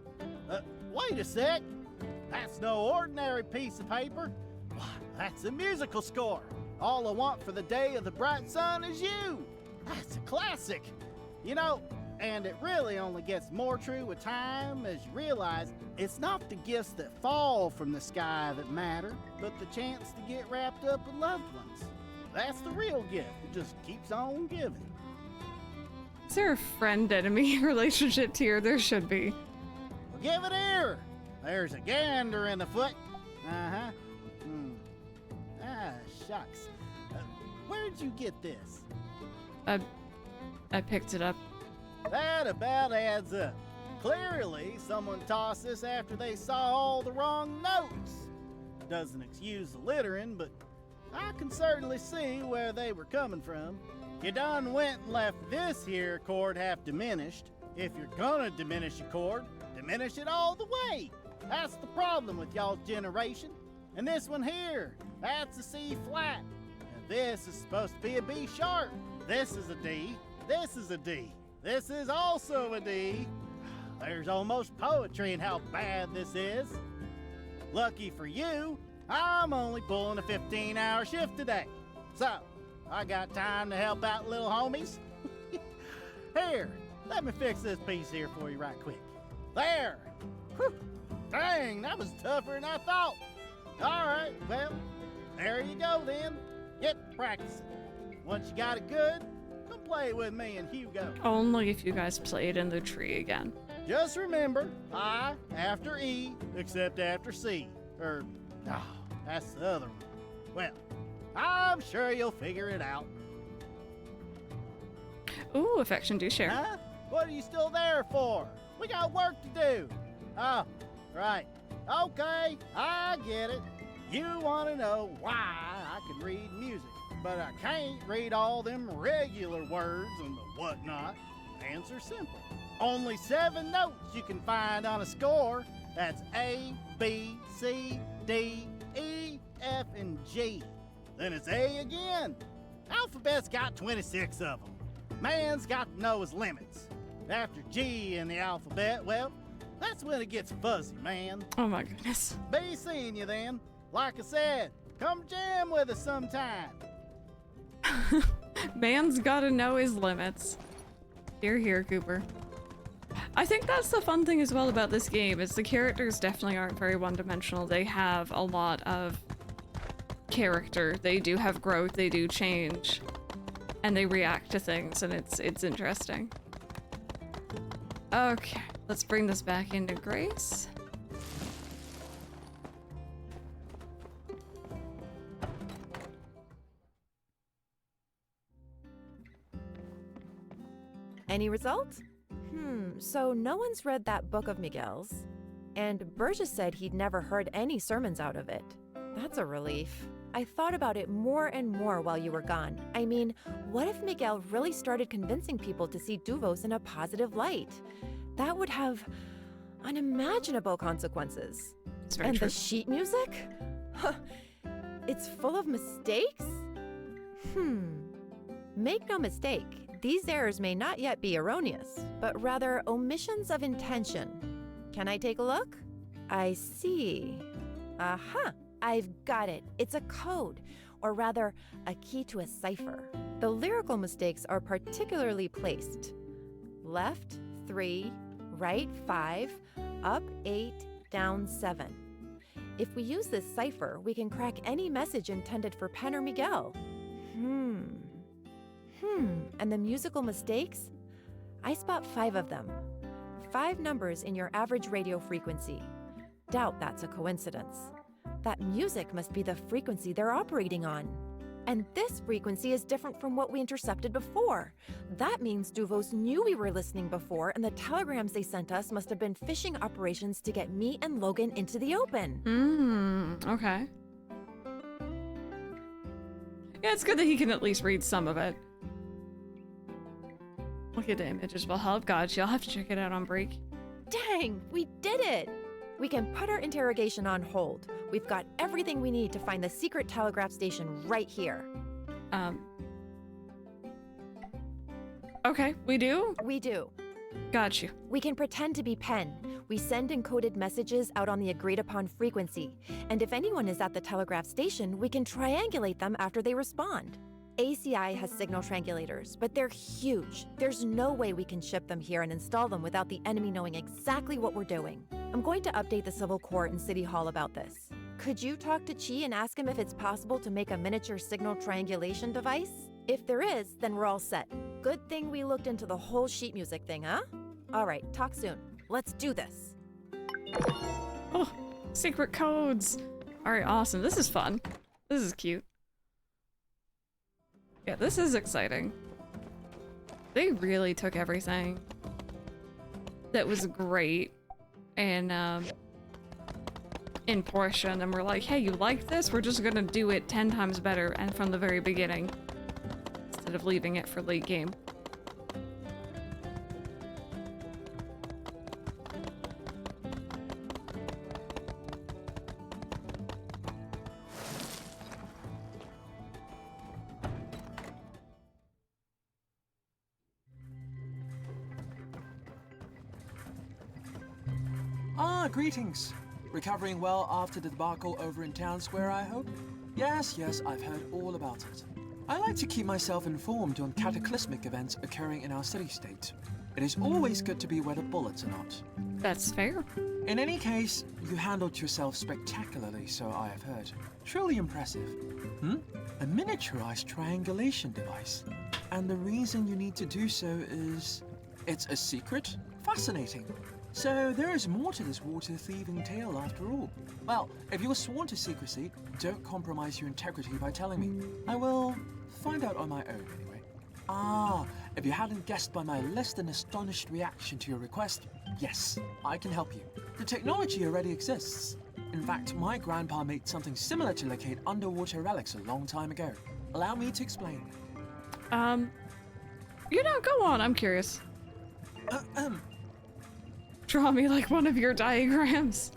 Wait a sec. That's no ordinary piece of paper. Why, that's a musical score. All I want for the day of the bright sun is you. That's a classic. You know, and it really only gets more true with time as you realize it's not the gifts that fall from the sky that matter, but the chance to get wrapped up with loved ones. That's the real gift. It just keeps on giving. Is there a friend-enemy relationship here? There should be. Well, give it here. There's a gander in the foot. Uh-huh. Ah, shucks. Where'd you get this? I picked it up. That about adds up. Clearly, someone tossed this after they saw all the wrong notes. Doesn't excuse the littering, but I can certainly see where they were coming from. You done went and left this here chord half diminished. If you're gonna diminish a chord, diminish it all the way. That's the problem with y'all's generation. And this one here, that's a C flat. And this is supposed to be a B sharp. This is a D. This is a D. This is also a D. There's almost poetry in how bad this is. Lucky for you, I'm only pulling a 15-hour shift today. So, I got time to help out little homies. Here, let me fix this piece here for you right quick. There. Whew. Dang, that was tougher than I thought. All right, well, there you go then. Get practicing. Once you got it good, come play with me and Hugo. Only if you guys played in the tree again. Just remember, I after E, except after C. That's the other one. Well, I'm sure you'll figure it out. Ooh, affection do share. Huh? What are you still there for? We got work to do. Oh, right. Okay, I get it. You want to know why I can read music, but I can't read all them regular words and the whatnot. Answer simple. Only 7 notes you can find on a score. That's A, B, C, D, E, F, and G. Then it's A again. Alphabet's got 26 of them. Man's got to know his limits. After G in the alphabet, well, that's when it gets fuzzy, man. Oh my goodness. Be seeing you then. Like I said, come jam with us sometime. Man's gotta know his limits. Here, Cooper. I think that's the fun thing as well about this game, is the characters definitely aren't very one-dimensional. They have a lot of character. They do have growth, they do change, and they react to things, and it's interesting. Okay, let's bring this back into Grace. Any results? So no one's read that book of Miguel's. And Burgess said he'd never heard any sermons out of it. That's a relief. I thought about it more and more while you were gone. I mean, what if Miguel really started convincing people to see Duvos in a positive light? That would have unimaginable consequences. It's very and true. the sheet music? It's full of mistakes? Make no mistake, these errors may not yet be erroneous, but rather omissions of intention. Can I take a look? I see. Aha! I've got it. It's a code, or rather, a key to a cipher. The lyrical mistakes are particularly placed. Left 3, right 5, up 8, down 7. If we use this cipher, we can crack any message intended for Pen or Miguel. And the musical mistakes? I spot 5 of them. 5 numbers in your average radio frequency. Doubt that's a coincidence. That music must be the frequency they're operating on. And this frequency is different from what we intercepted before. That means Duvos knew we were listening before, and the telegrams they sent us must have been phishing operations to get me and Logan into the open. Okay. Yeah, it's good that he can at least read some of it. Look at the images will help. God, you'll have to check it out on break. Dang, we did it! We can put our interrogation on hold. We've got everything we need to find the secret telegraph station right here. Okay, we do? We do. Got you. We can pretend to be Pen. We send encoded messages out on the agreed upon frequency. And if anyone is at the telegraph station, we can triangulate them after they respond. ACI has signal triangulators, but they're huge. There's no way we can ship them here and install them without the enemy knowing exactly what we're doing. I'm going to update the Civil Court and City Hall about this. Could you talk to Chi and ask him if it's possible to make a miniature signal triangulation device? If there is, then we're all set. Good thing we looked into the whole sheet music thing, huh? All right, talk soon. Let's do this. Oh, secret codes. All right, awesome. This is fun. This is cute. Yeah, this is exciting. They really took everything that was great and in Portia, and then we're like, hey, you like this? We're just gonna do it 10 times better and from the very beginning instead of leaving it for late game. Greetings. Recovering well after the debacle over in Town Square, I hope? Yes, I've heard all about it. I like to keep myself informed on cataclysmic events occurring in our city-state. It is always good to be where the bullets are not. That's fair. In any case, you handled yourself spectacularly, so I have heard. Truly impressive. A miniaturized triangulation device. And the reason you need to do so is... it's a secret? Fascinating. So there is more to this water-thieving tale after all. Well, if you were sworn to secrecy, don't compromise your integrity by telling me. I will find out on my own anyway. If you hadn't guessed by my less than astonished reaction to your request, yes, I can help you. The technology already exists. In fact, my grandpa made something similar to locate underwater relics a long time ago. Allow me to explain. You know, go on, I'm curious. Draw me like one of your diagrams.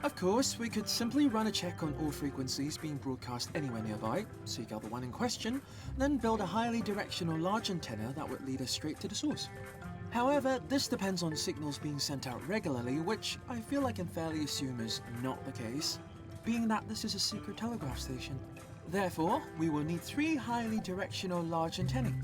Of course, we could simply run a check on all frequencies being broadcast anywhere nearby, seek out the one in question, then build a highly directional large antenna that would lead us straight to the source. However, this depends on signals being sent out regularly, which I feel I can fairly assume is not the case, being that this is a secret telegraph station. Therefore, we will need 3 highly directional large antennae.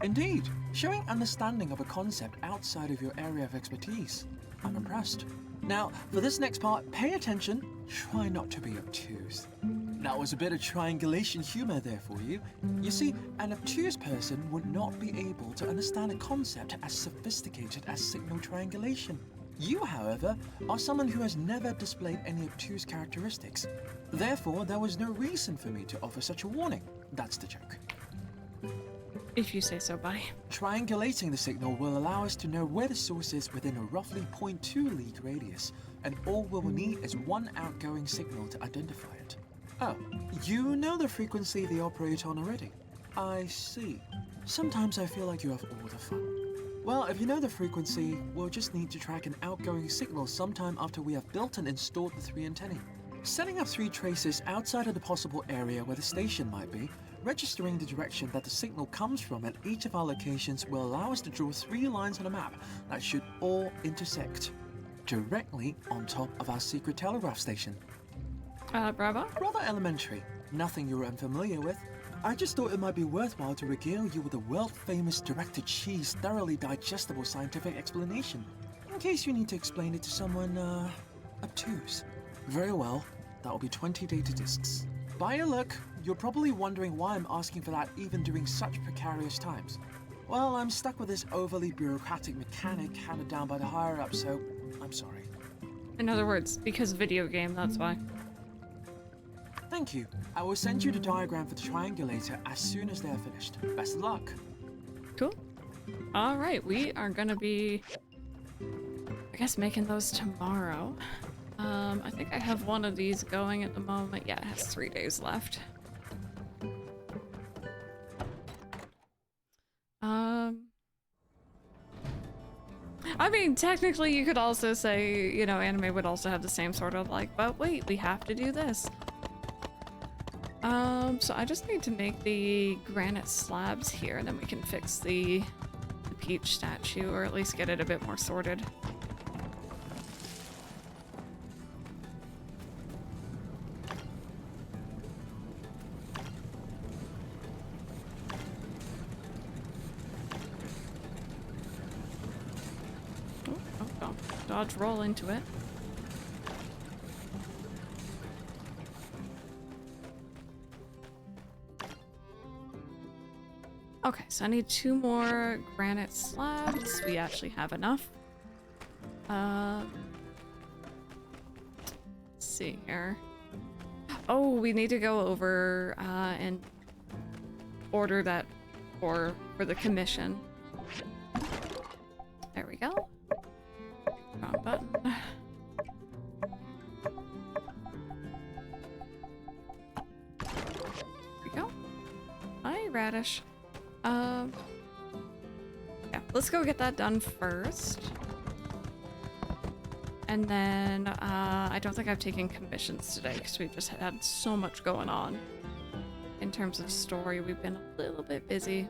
Indeed, showing understanding of a concept outside of your area of expertise. I'm impressed. Now, for this next part, pay attention, try not to be obtuse. That was a bit of triangulation humor there for you. You see, an obtuse person would not be able to understand a concept as sophisticated as signal triangulation. You, however, are someone who has never displayed any obtuse characteristics. Therefore, there was no reason for me to offer such a warning. That's the joke. If you say so, buddy. Triangulating the signal will allow us to know where the source is within a roughly 0.2 league radius, and all we will need is one outgoing signal to identify it. Oh, you know the frequency they operate on already? I see. Sometimes I feel like you have all the fun. Well, if you know the frequency, we'll just need to track an outgoing signal sometime after we have built and installed the 3 antennae. Setting up 3 traces outside of the possible area where the station might be, registering the direction that the signal comes from at each of our locations will allow us to draw 3 lines on a map that should all intersect directly on top of our secret telegraph station. Bravo? Rather elementary. Nothing you're unfamiliar with. I just thought it might be worthwhile to regale you with a world-famous direct-to-cheese, thoroughly digestible scientific explanation, in case you need to explain it to someone, obtuse. Very well, that will be 20 data disks. By your look, you're probably wondering why I'm asking for that even during such precarious times. Well, I'm stuck with this overly bureaucratic mechanic handed down by the higher-ups, so I'm sorry. In other words, because video game, that's why. Thank you. I will send you the diagram for the triangulator as soon as they're finished. Best of luck. Cool. Alright, we are gonna be, I guess, making those tomorrow. I think I have one of these going at the moment. Yeah, it has 3 days left. I mean, technically you could also say, you know, anime would also have the same sort of like, but wait, we have to do this. So I just need to make the granite slabs here, and then we can fix the peach statue, or at least get it a bit more sorted. Oh, dodge roll into it. Okay, so I need 2 more granite slabs. We actually have enough. Let's see here. Oh, we need to go over and order that for the commission. There we go. Wrong button. There we go. Hi, Radish. Yeah, let's go get that done first. And then, I don't think I've taken commissions today because we've just had so much going on. In terms of story, we've been a little bit busy.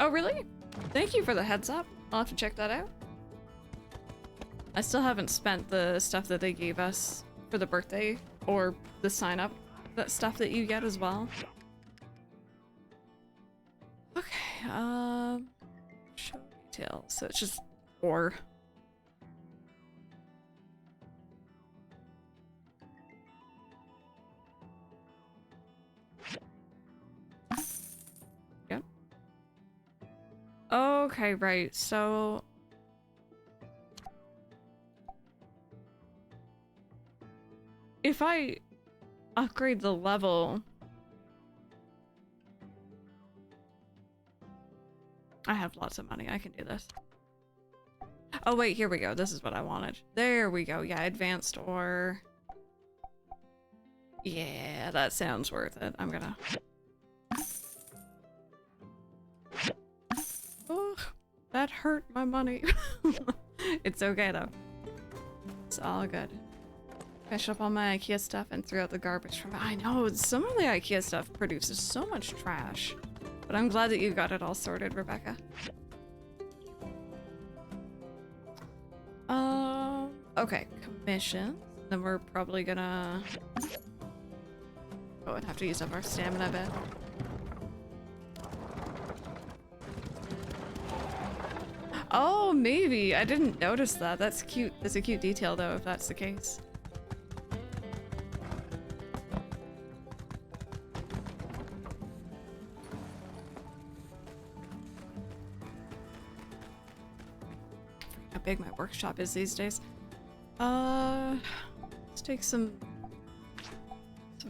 Oh, really? Thank you for the heads up. I'll have to check that out. I still haven't spent the stuff that they gave us for the birthday, or the sign-up, that stuff that you get as well. Okay, show details. So it's just ore. Yep. Okay, right, so if I upgrade the level, I have lots of money. I can do this. Oh wait, here we go. This is what I wanted. There we go. Yeah, advanced ore. Yeah, that sounds worth it. I'm gonna... Oh, that hurt my money. It's okay though. It's all good. Finish up all my IKEA stuff and throw out the garbage from it. I know, some of the IKEA stuff produces so much trash. But I'm glad that you got it all sorted, Rebecca. Okay, commission. Then we're probably gonna... Oh, I'd have to use up our stamina a bit. Oh, maybe. I didn't notice that. That's cute. That's a cute detail, though, if that's the case. How big my workshop is these days. Let's take some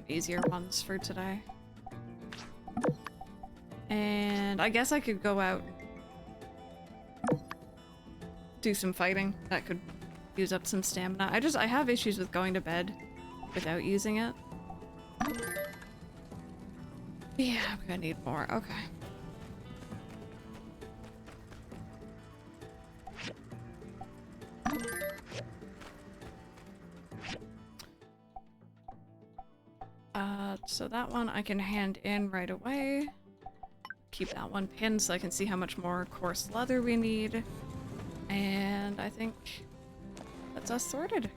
easier ones for today. And I guess I could go out, do some fighting. That could use up some stamina. I have issues with going to bed without using it. Yeah, I'm gonna need more. Okay. So that one I can hand in right away. Keep that one pinned so I can see how much more coarse leather we need. And I think that's us sorted.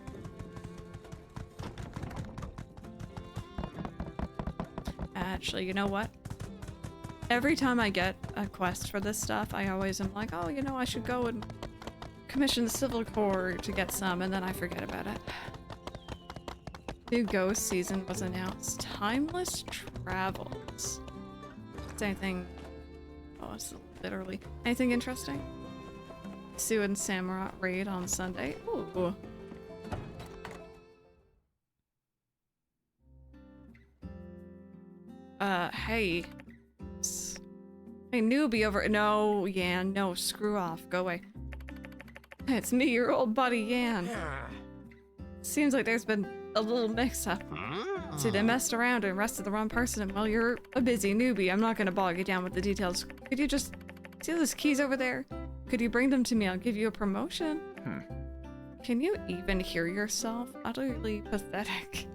Actually, you know what? Every time I get a quest for this stuff, I always am like, oh, you know, I should go and commission the Civil Corps to get some, and then I forget about it. New Ghost season was announced. Timeless Travels. Is anything... Oh, it's literally... Anything interesting? Sue and Sandrock raid on Sunday. Ooh. Hey. Hey, newbie over... No, Yan. No, screw off. Go away. It's me, your old buddy, Yan. Seems like there's been a little mix-up. See, they messed around and arrested the wrong person, and well, you're a busy newbie. I'm not gonna bog you down with the details. Could you just... See those keys over there? Could you bring them to me? I'll give you a promotion. Can you even hear yourself? Utterly pathetic.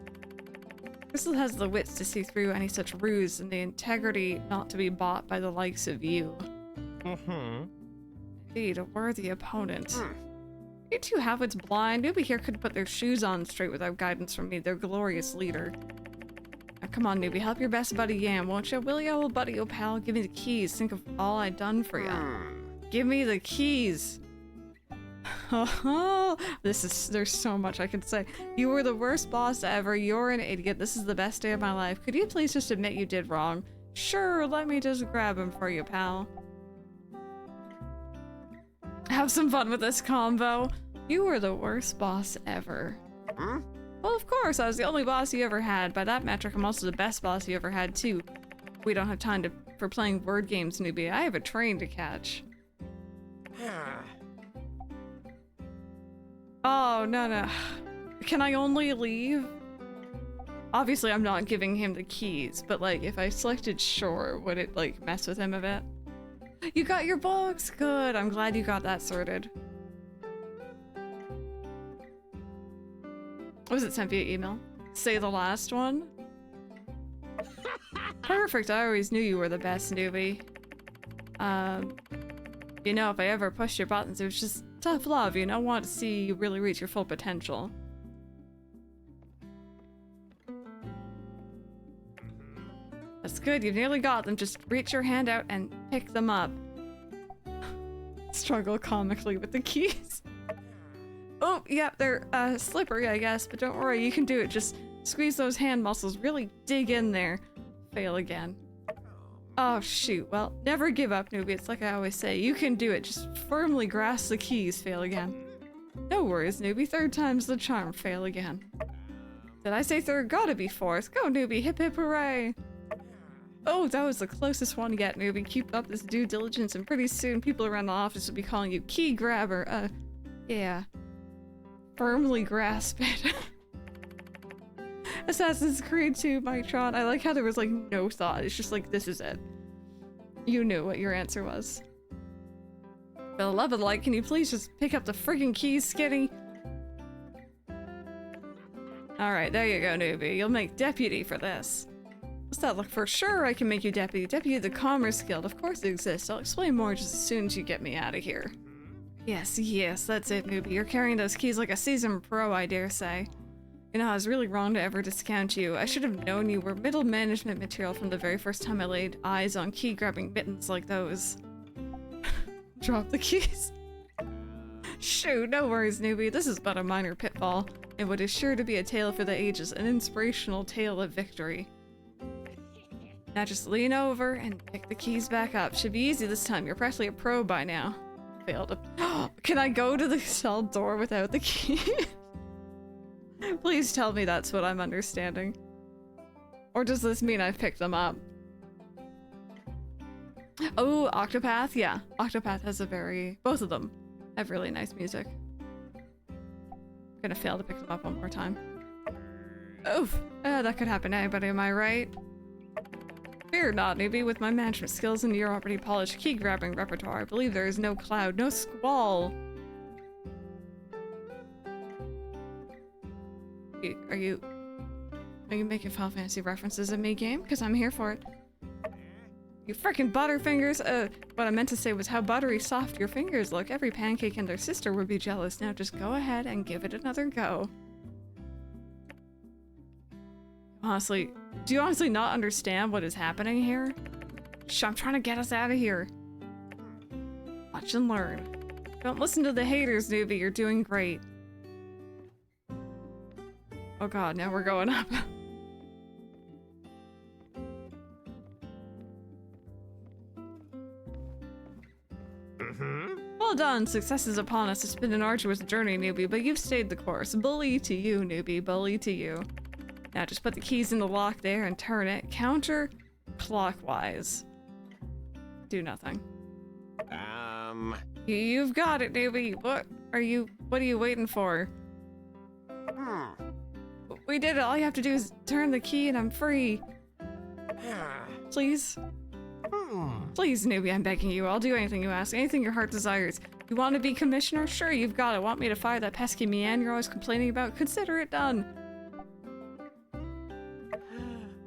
Crystal has the wits to see through any such ruse and the integrity not to be bought by the likes of you. Indeed, a worthy opponent. You two half-wits blind. Nobody here could put their shoes on straight without guidance from me, their glorious leader. Now come on, newbie, help your best buddy Yam, won't you? Will you, old buddy, old pal? Give me the keys. Think of all I've done for you. Give me the keys. Oh, there's so much I can say. You were the worst boss ever. You're an idiot. This is the best day of my life. Could you please just admit you did wrong? Sure, let me just grab him for you, pal. Have some fun with this combo. You were the worst boss ever. Well, of course, I was the only boss you ever had. By that metric, I'm also the best boss you ever had, too. We don't have time for playing word games, newbie. I have a train to catch. Oh, no. Can I only leave? Obviously, I'm not giving him the keys, but, like, if I selected shore, would it, like, mess with him a bit? You got your books? Good. I'm glad you got that sorted. Was it sent via email? Say the last one? Perfect. I always knew you were the best, newbie. You know, if I ever pushed your buttons, it was just tough love, you know? Want to see you really reach your full potential. That's good. You've nearly got them. Just reach your hand out and pick them up. Struggle comically with the keys. Oh, yeah, they're slippery, I guess, but don't worry, you can do it. Just squeeze those hand muscles, really dig in there. Fail again. Oh, shoot. Well, never give up, newbie. It's like I always say, you can do it. Just firmly grasp the keys. Fail again. No worries, newbie. Third time's the charm. Fail again. Did I say third? Gotta be fourth. Go, newbie. Hip hip hooray. Oh, that was the closest one yet, newbie. Keep up this due diligence, and pretty soon people around the office will be calling you key grabber. Yeah. Firmly grasp it. Assassin's Creed 2, Micron. I like how there was like no thought. It's just like, this is it. You knew what your answer was. For the love of the light, can you please just pick up the friggin' keys, Skinny? Alright, there you go, newbie. You'll make deputy for this. What's that look for? Sure, I can make you deputy. Deputy of the Commerce Guild. Of course it exists. I'll explain more just as soon as you get me out of here. Yes, that's it, newbie. You're carrying those keys like a seasoned pro, I dare say. You know, I was really wrong to ever discount you. I should have known you were middle management material from the very first time I laid eyes on key-grabbing mittens like those. Drop the keys. Shoot, no worries, newbie. This is but a minor pitfall, and what is sure to be a tale for the ages, an inspirational tale of victory. Now just lean over and pick the keys back up. Should be easy this time. You're practically a pro by now. Failed. Can I go to the cell door without the key? Please tell me that's what I'm understanding. Or does this mean I've picked them up? Oh, Octopath? Yeah. Octopath has both of them have really nice music. I'm gonna fail to pick them up one more time. Oof. That could happen to anybody, am I right? Fear not, newbie. With my management skills and your already polished key-grabbing repertoire, I believe there is no cloud, no squall. Are you making Final Fantasy references in me game? Because I'm here for it. You frickin' butterfingers! What I meant to say was how buttery soft your fingers look. Every pancake and their sister would be jealous. Now just go ahead and give it another go. Honestly, do you honestly not understand what is happening here? Shh, I'm trying to get us out of here. Watch and learn. Don't listen to the haters, newbie. You're doing great. Oh god, now we're going up. Well done, success is upon us. It's been an arduous journey, newbie, but you've stayed the course. Bully to you, newbie, bully to you. Now just put the keys in the lock there and turn it counter-clockwise. Do nothing. You've got it, newbie. What are you waiting for? We did it. All you have to do is turn the key and I'm free. Please? Please, newbie, I'm begging you. I'll do anything you ask, anything your heart desires. You want to be commissioner? Sure, you've got it. Want me to fire that pesky Mian you're always complaining about? Consider it done.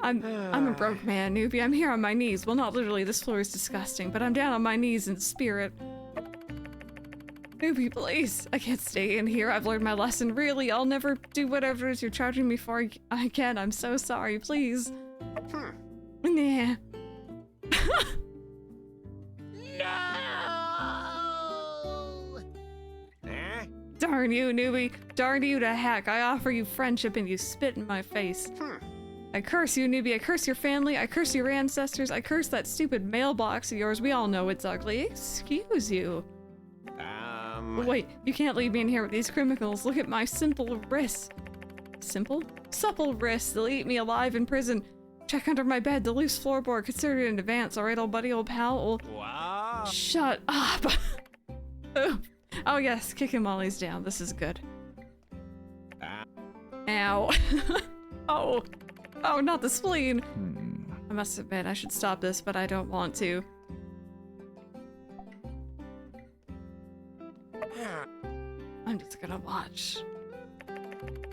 I'm a broke man, newbie. I'm here on my knees. Well, not literally. This floor is disgusting, but I'm down on my knees in spirit. Newbie, please. I can't stay in here. I've learned my lesson. Really, I'll never do whatever it is you're charging me for again. I'm so sorry. Please. Nah. Darn you, newbie. Darn you to heck. I offer you friendship and you spit in my face. I curse you, newbie. I curse your family. I curse your ancestors. I curse that stupid mailbox of yours. We all know it's ugly. Excuse you. Wait, you can't leave me in here with these criminals. Look at my simple wrists. Simple? Supple wrists. They'll eat me alive in prison. Check under my bed. The loose floorboard. Consider it in advance. All right, old buddy, old pal. Wow. Shut up. Oh yes, kicking Molly's down. This is good. Ow. Oh, not the spleen. I must admit, I should stop this, but I don't want to. I'm just gonna watch.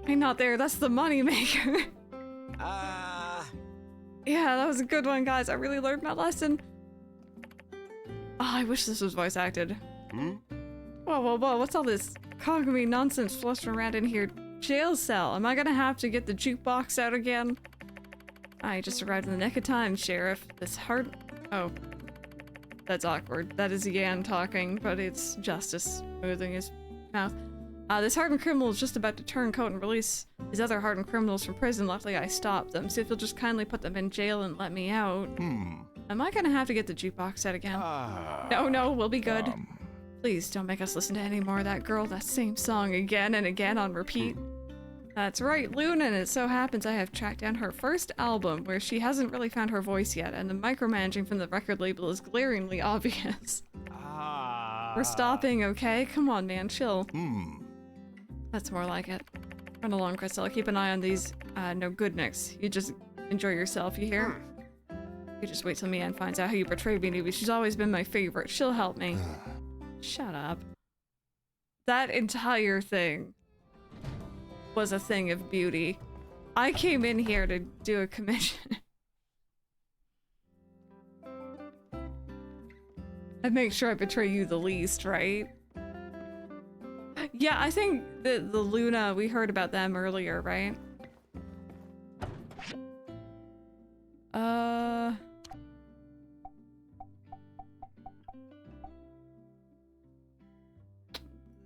I'm not there. That's the money maker. Yeah, that was a good one, guys. I really learned my lesson. Oh, I wish this was voice acted. Whoa, what's all this cogamy nonsense flushing around in here? Jail cell. Am I gonna have to get the jukebox out again? I just arrived in the nick of time, Sheriff. This hard... Oh. That's awkward. That is Yan talking, but it's Justice smoothing his mouth. This hardened criminal is just about to turn coat and release his other hardened criminals from prison. Luckily, I stopped them. So if you'll just kindly put them in jail and let me out. Am I gonna have to get the jukebox out again? No, we'll be good. Please don't make us listen to any more of that girl, that same song again and again on repeat. That's right, Luna, and it so happens I have tracked down her first album where she hasn't really found her voice yet, and the micromanaging from the record label is glaringly obvious. We're stopping, okay? Come on, man, chill. That's more like it. Run along, Crystal. Keep an eye on these, no good nicks. You just enjoy yourself, you hear? You just wait till Mian finds out how you betrayed me, newbie. She's always been my favorite. She'll help me. Shut up. That entire thing was a thing of beauty. I came in here to do a commission. I make sure I betray you the least, right? Yeah, I think the Luna, we heard about them earlier, right?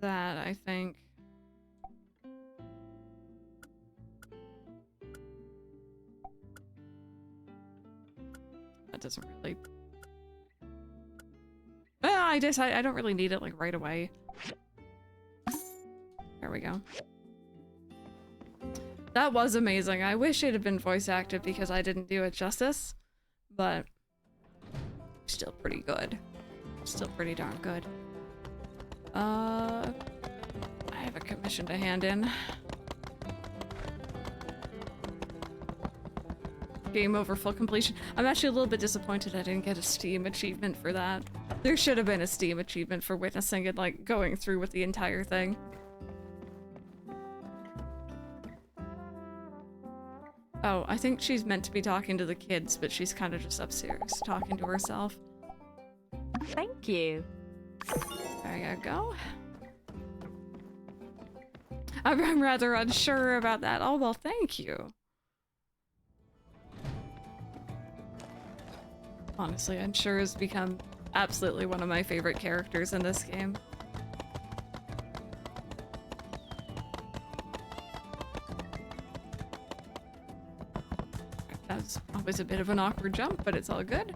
That, I think. That doesn't really... Well, I don't really need it, like, right away. There we go. That was amazing. I wish it had been voice acted because I didn't do it justice, but still pretty good. Still pretty darn good. I have a commission to hand in. Game over full completion. I'm actually a little bit disappointed I didn't get a Steam achievement for that. There should have been a Steam achievement for witnessing it, like, going through with the entire thing. Oh, I think she's meant to be talking to the kids, but she's kind of just upstairs talking to herself. Thank you. There you go. I'm rather unsure about that. Oh, well, thank you. Honestly, Unsure has become absolutely one of my favorite characters in this game. That's always a bit of an awkward jump, but it's all good.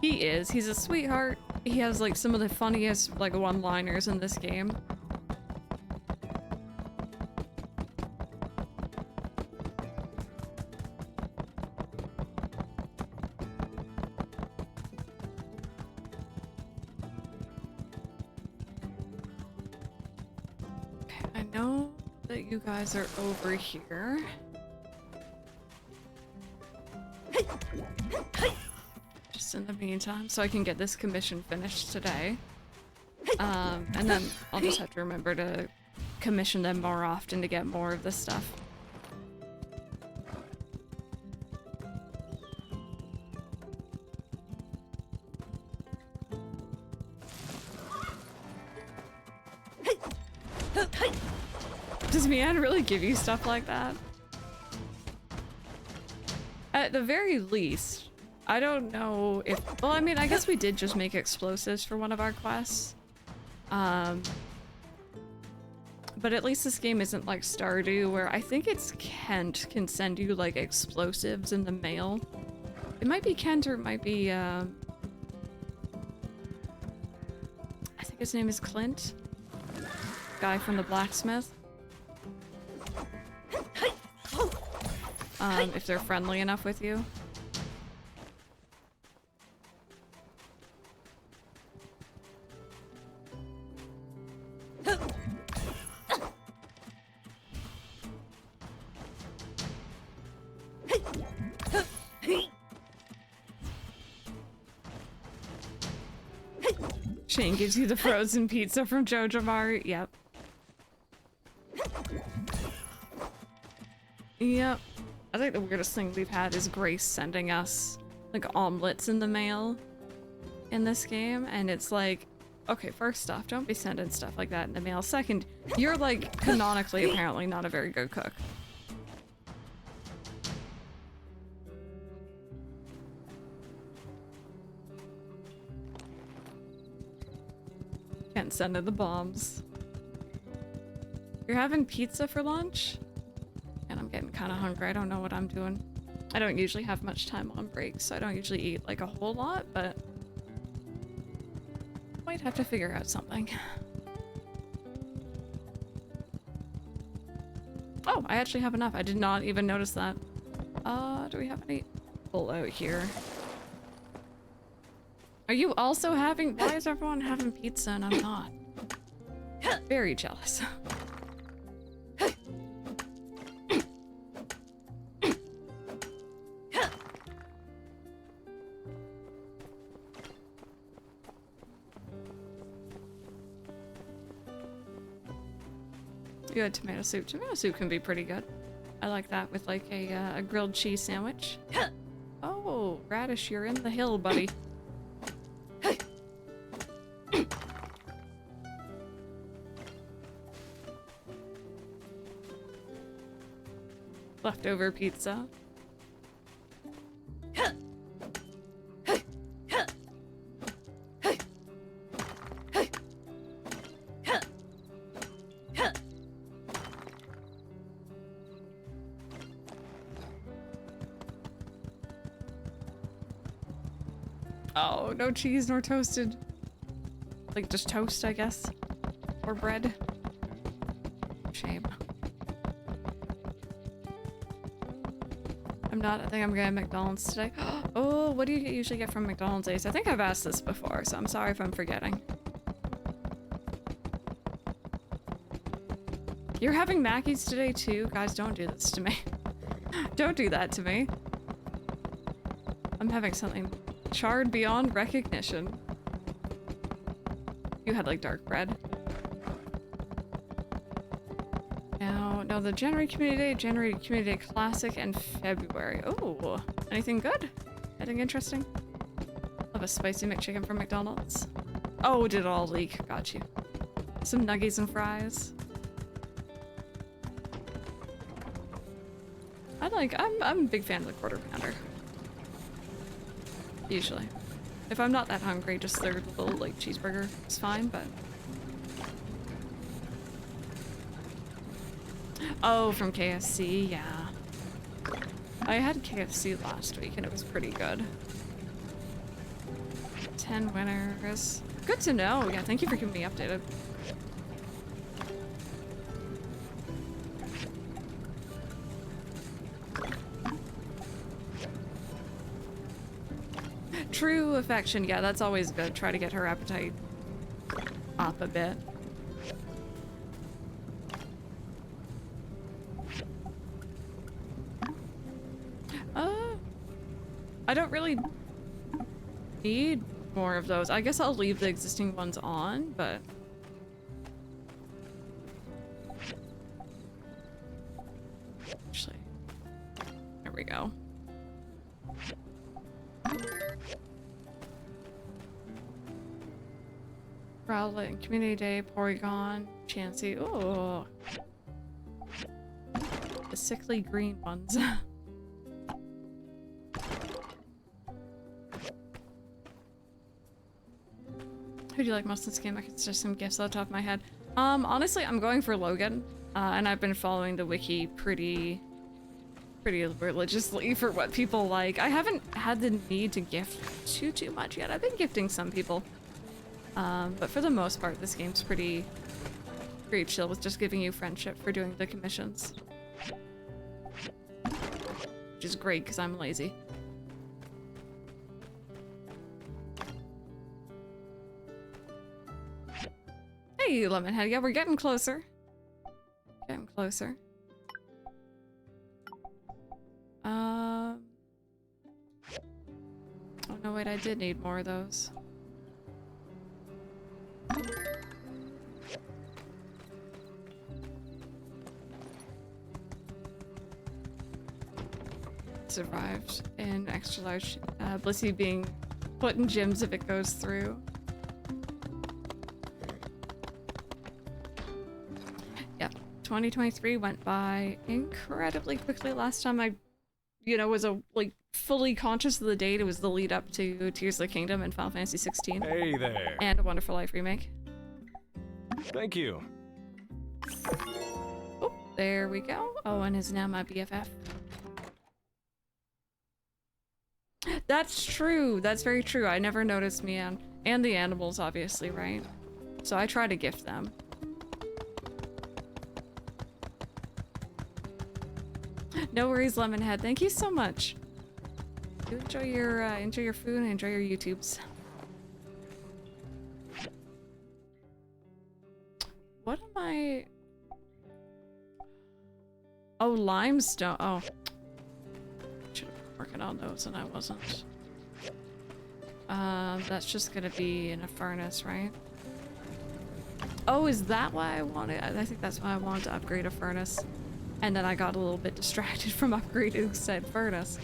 He's a sweetheart. He has like some of the funniest like one-liners in this game. Okay, I know that you guys are over here. Just in the meantime, so I can get this commission finished today. And then I'll just have to remember to commission them more often to get more of this stuff. Does Mian really give you stuff like that? At the very least, I don't know if... Well, I mean, I guess we did just make explosives for one of our quests. But at least this game isn't like Stardew, where I think it's Kent can send you, like, explosives in the mail. It might be Kent or it might be, I think his name is Clint. Guy from the blacksmith. If they're friendly enough with you. Shane gives you the frozen pizza from Jojo Mart. Yep. Yep. I think the weirdest thing we've had is Grace sending us like omelets in the mail in this game, and it's like, okay, first off, don't be sending stuff like that in the mail. Second, you're like canonically apparently not a very good cook. Can't send in the bombs. You're having pizza for lunch? And I'm getting kind of hungry. I don't know what I'm doing. I don't usually have much time on break, so I don't usually eat like a whole lot, but might have to figure out something. Oh, I actually have enough. I did not even notice that. Do we have any below here? Are you also having... Why is everyone having pizza and I'm not? Very jealous. You had tomato soup. Tomato soup can be pretty good. I like that with like a grilled cheese sandwich. Oh, Radish, you're in the hill, buddy. Leftover pizza. Oh, no cheese nor toasted. Like just toast, I guess. Or bread. Shame. I think I'm going to McDonald's today. Oh, what do you usually get from McDonald's, Ace? I think I've asked this before, so I'm sorry if I'm forgetting. You're having Mackies today too? Guys, don't do this to me. Don't do that to me. I'm having something charred beyond recognition. You had like dark bread. Now the January Community Day Classic, and February. Oh, anything good? Anything interesting? Love a spicy McChicken from McDonald's. Oh, did it all leak? Got you. Some nuggies and fries. I'm a big fan of the quarter pounder. Usually. If I'm not that hungry, just their little like cheeseburger is fine, but oh, from KFC, yeah. I had KFC last week and it was pretty good. 10 winners. Good to know. Yeah, thank you for keeping me updated. True affection, yeah, that's always good. Try to get her appetite up a bit. I don't really need more of those. I guess I'll leave the existing ones on, but actually, there we go. Rowlet, Community Day, Porygon, Chansey. Oh, the sickly green ones. Who do you like most in this game? I could suggest some gifts on the top of my head. Honestly, I'm going for Logan, and I've been following the wiki pretty religiously for what people like. I haven't had the need to gift too much yet. I've been gifting some people. But for the most part, this game's pretty chill with just giving you friendship for doing the commissions. Which is great, because I'm lazy. Hey, Lemonhead. Yeah, we're getting closer. Getting closer. Oh no, wait, I did need more of those. Survived in extra large. Blissey being put in gyms if it goes through. Yeah, 2023 went by incredibly quickly. Last time I, was fully conscious of the date. It was the lead up to Tears of the Kingdom and Final Fantasy 16. Hey there. And A Wonderful Life remake. Thank you. Oh, there we go. Owen is now my BFF. That's true. That's very true. I never noticed Mian. And the animals, obviously, right? So I try to gift them. No worries, Lemonhead. Thank you so much. Do enjoy your food and enjoy your YouTubes. What am I? Oh, limestone. Oh. Should have been working on those and I wasn't. That's just gonna be in a furnace, right? Oh, is that why I wanted? I think that's why I wanted to upgrade a furnace. And then I got a little bit distracted from upgrading said furnace.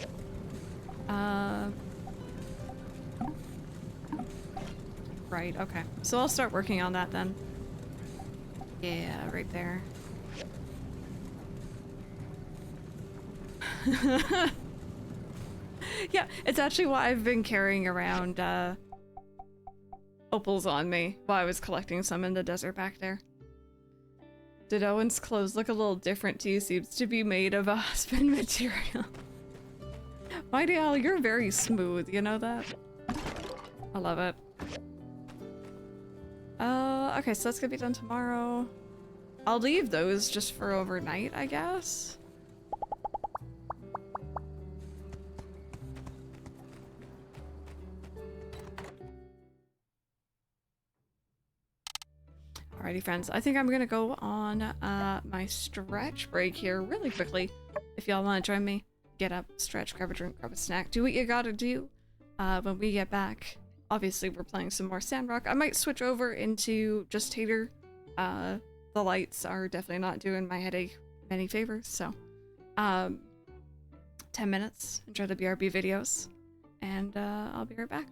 Right, okay. So I'll start working on that then. Yeah, right there. Yeah, it's actually why I've been carrying around opals on me while I was collecting some in the desert back there. Did Owen's clothes look a little different to you? Seems to be made of a husband material. Mighty Owl, you're very smooth, you know that? I love it. Okay, so that's gonna be done tomorrow. I'll leave those just for overnight, I guess. Alrighty, friends. I think I'm gonna go on my stretch break here really quickly. if y'all want to join me, get up, stretch, grab a drink, grab a snack, do what you gotta do. When we get back, obviously we're playing some more Sandrock. I might switch over into just Tater. The lights are definitely not doing my headache any favors, so 10 minutes, enjoy the BRB videos, and I'll be right back.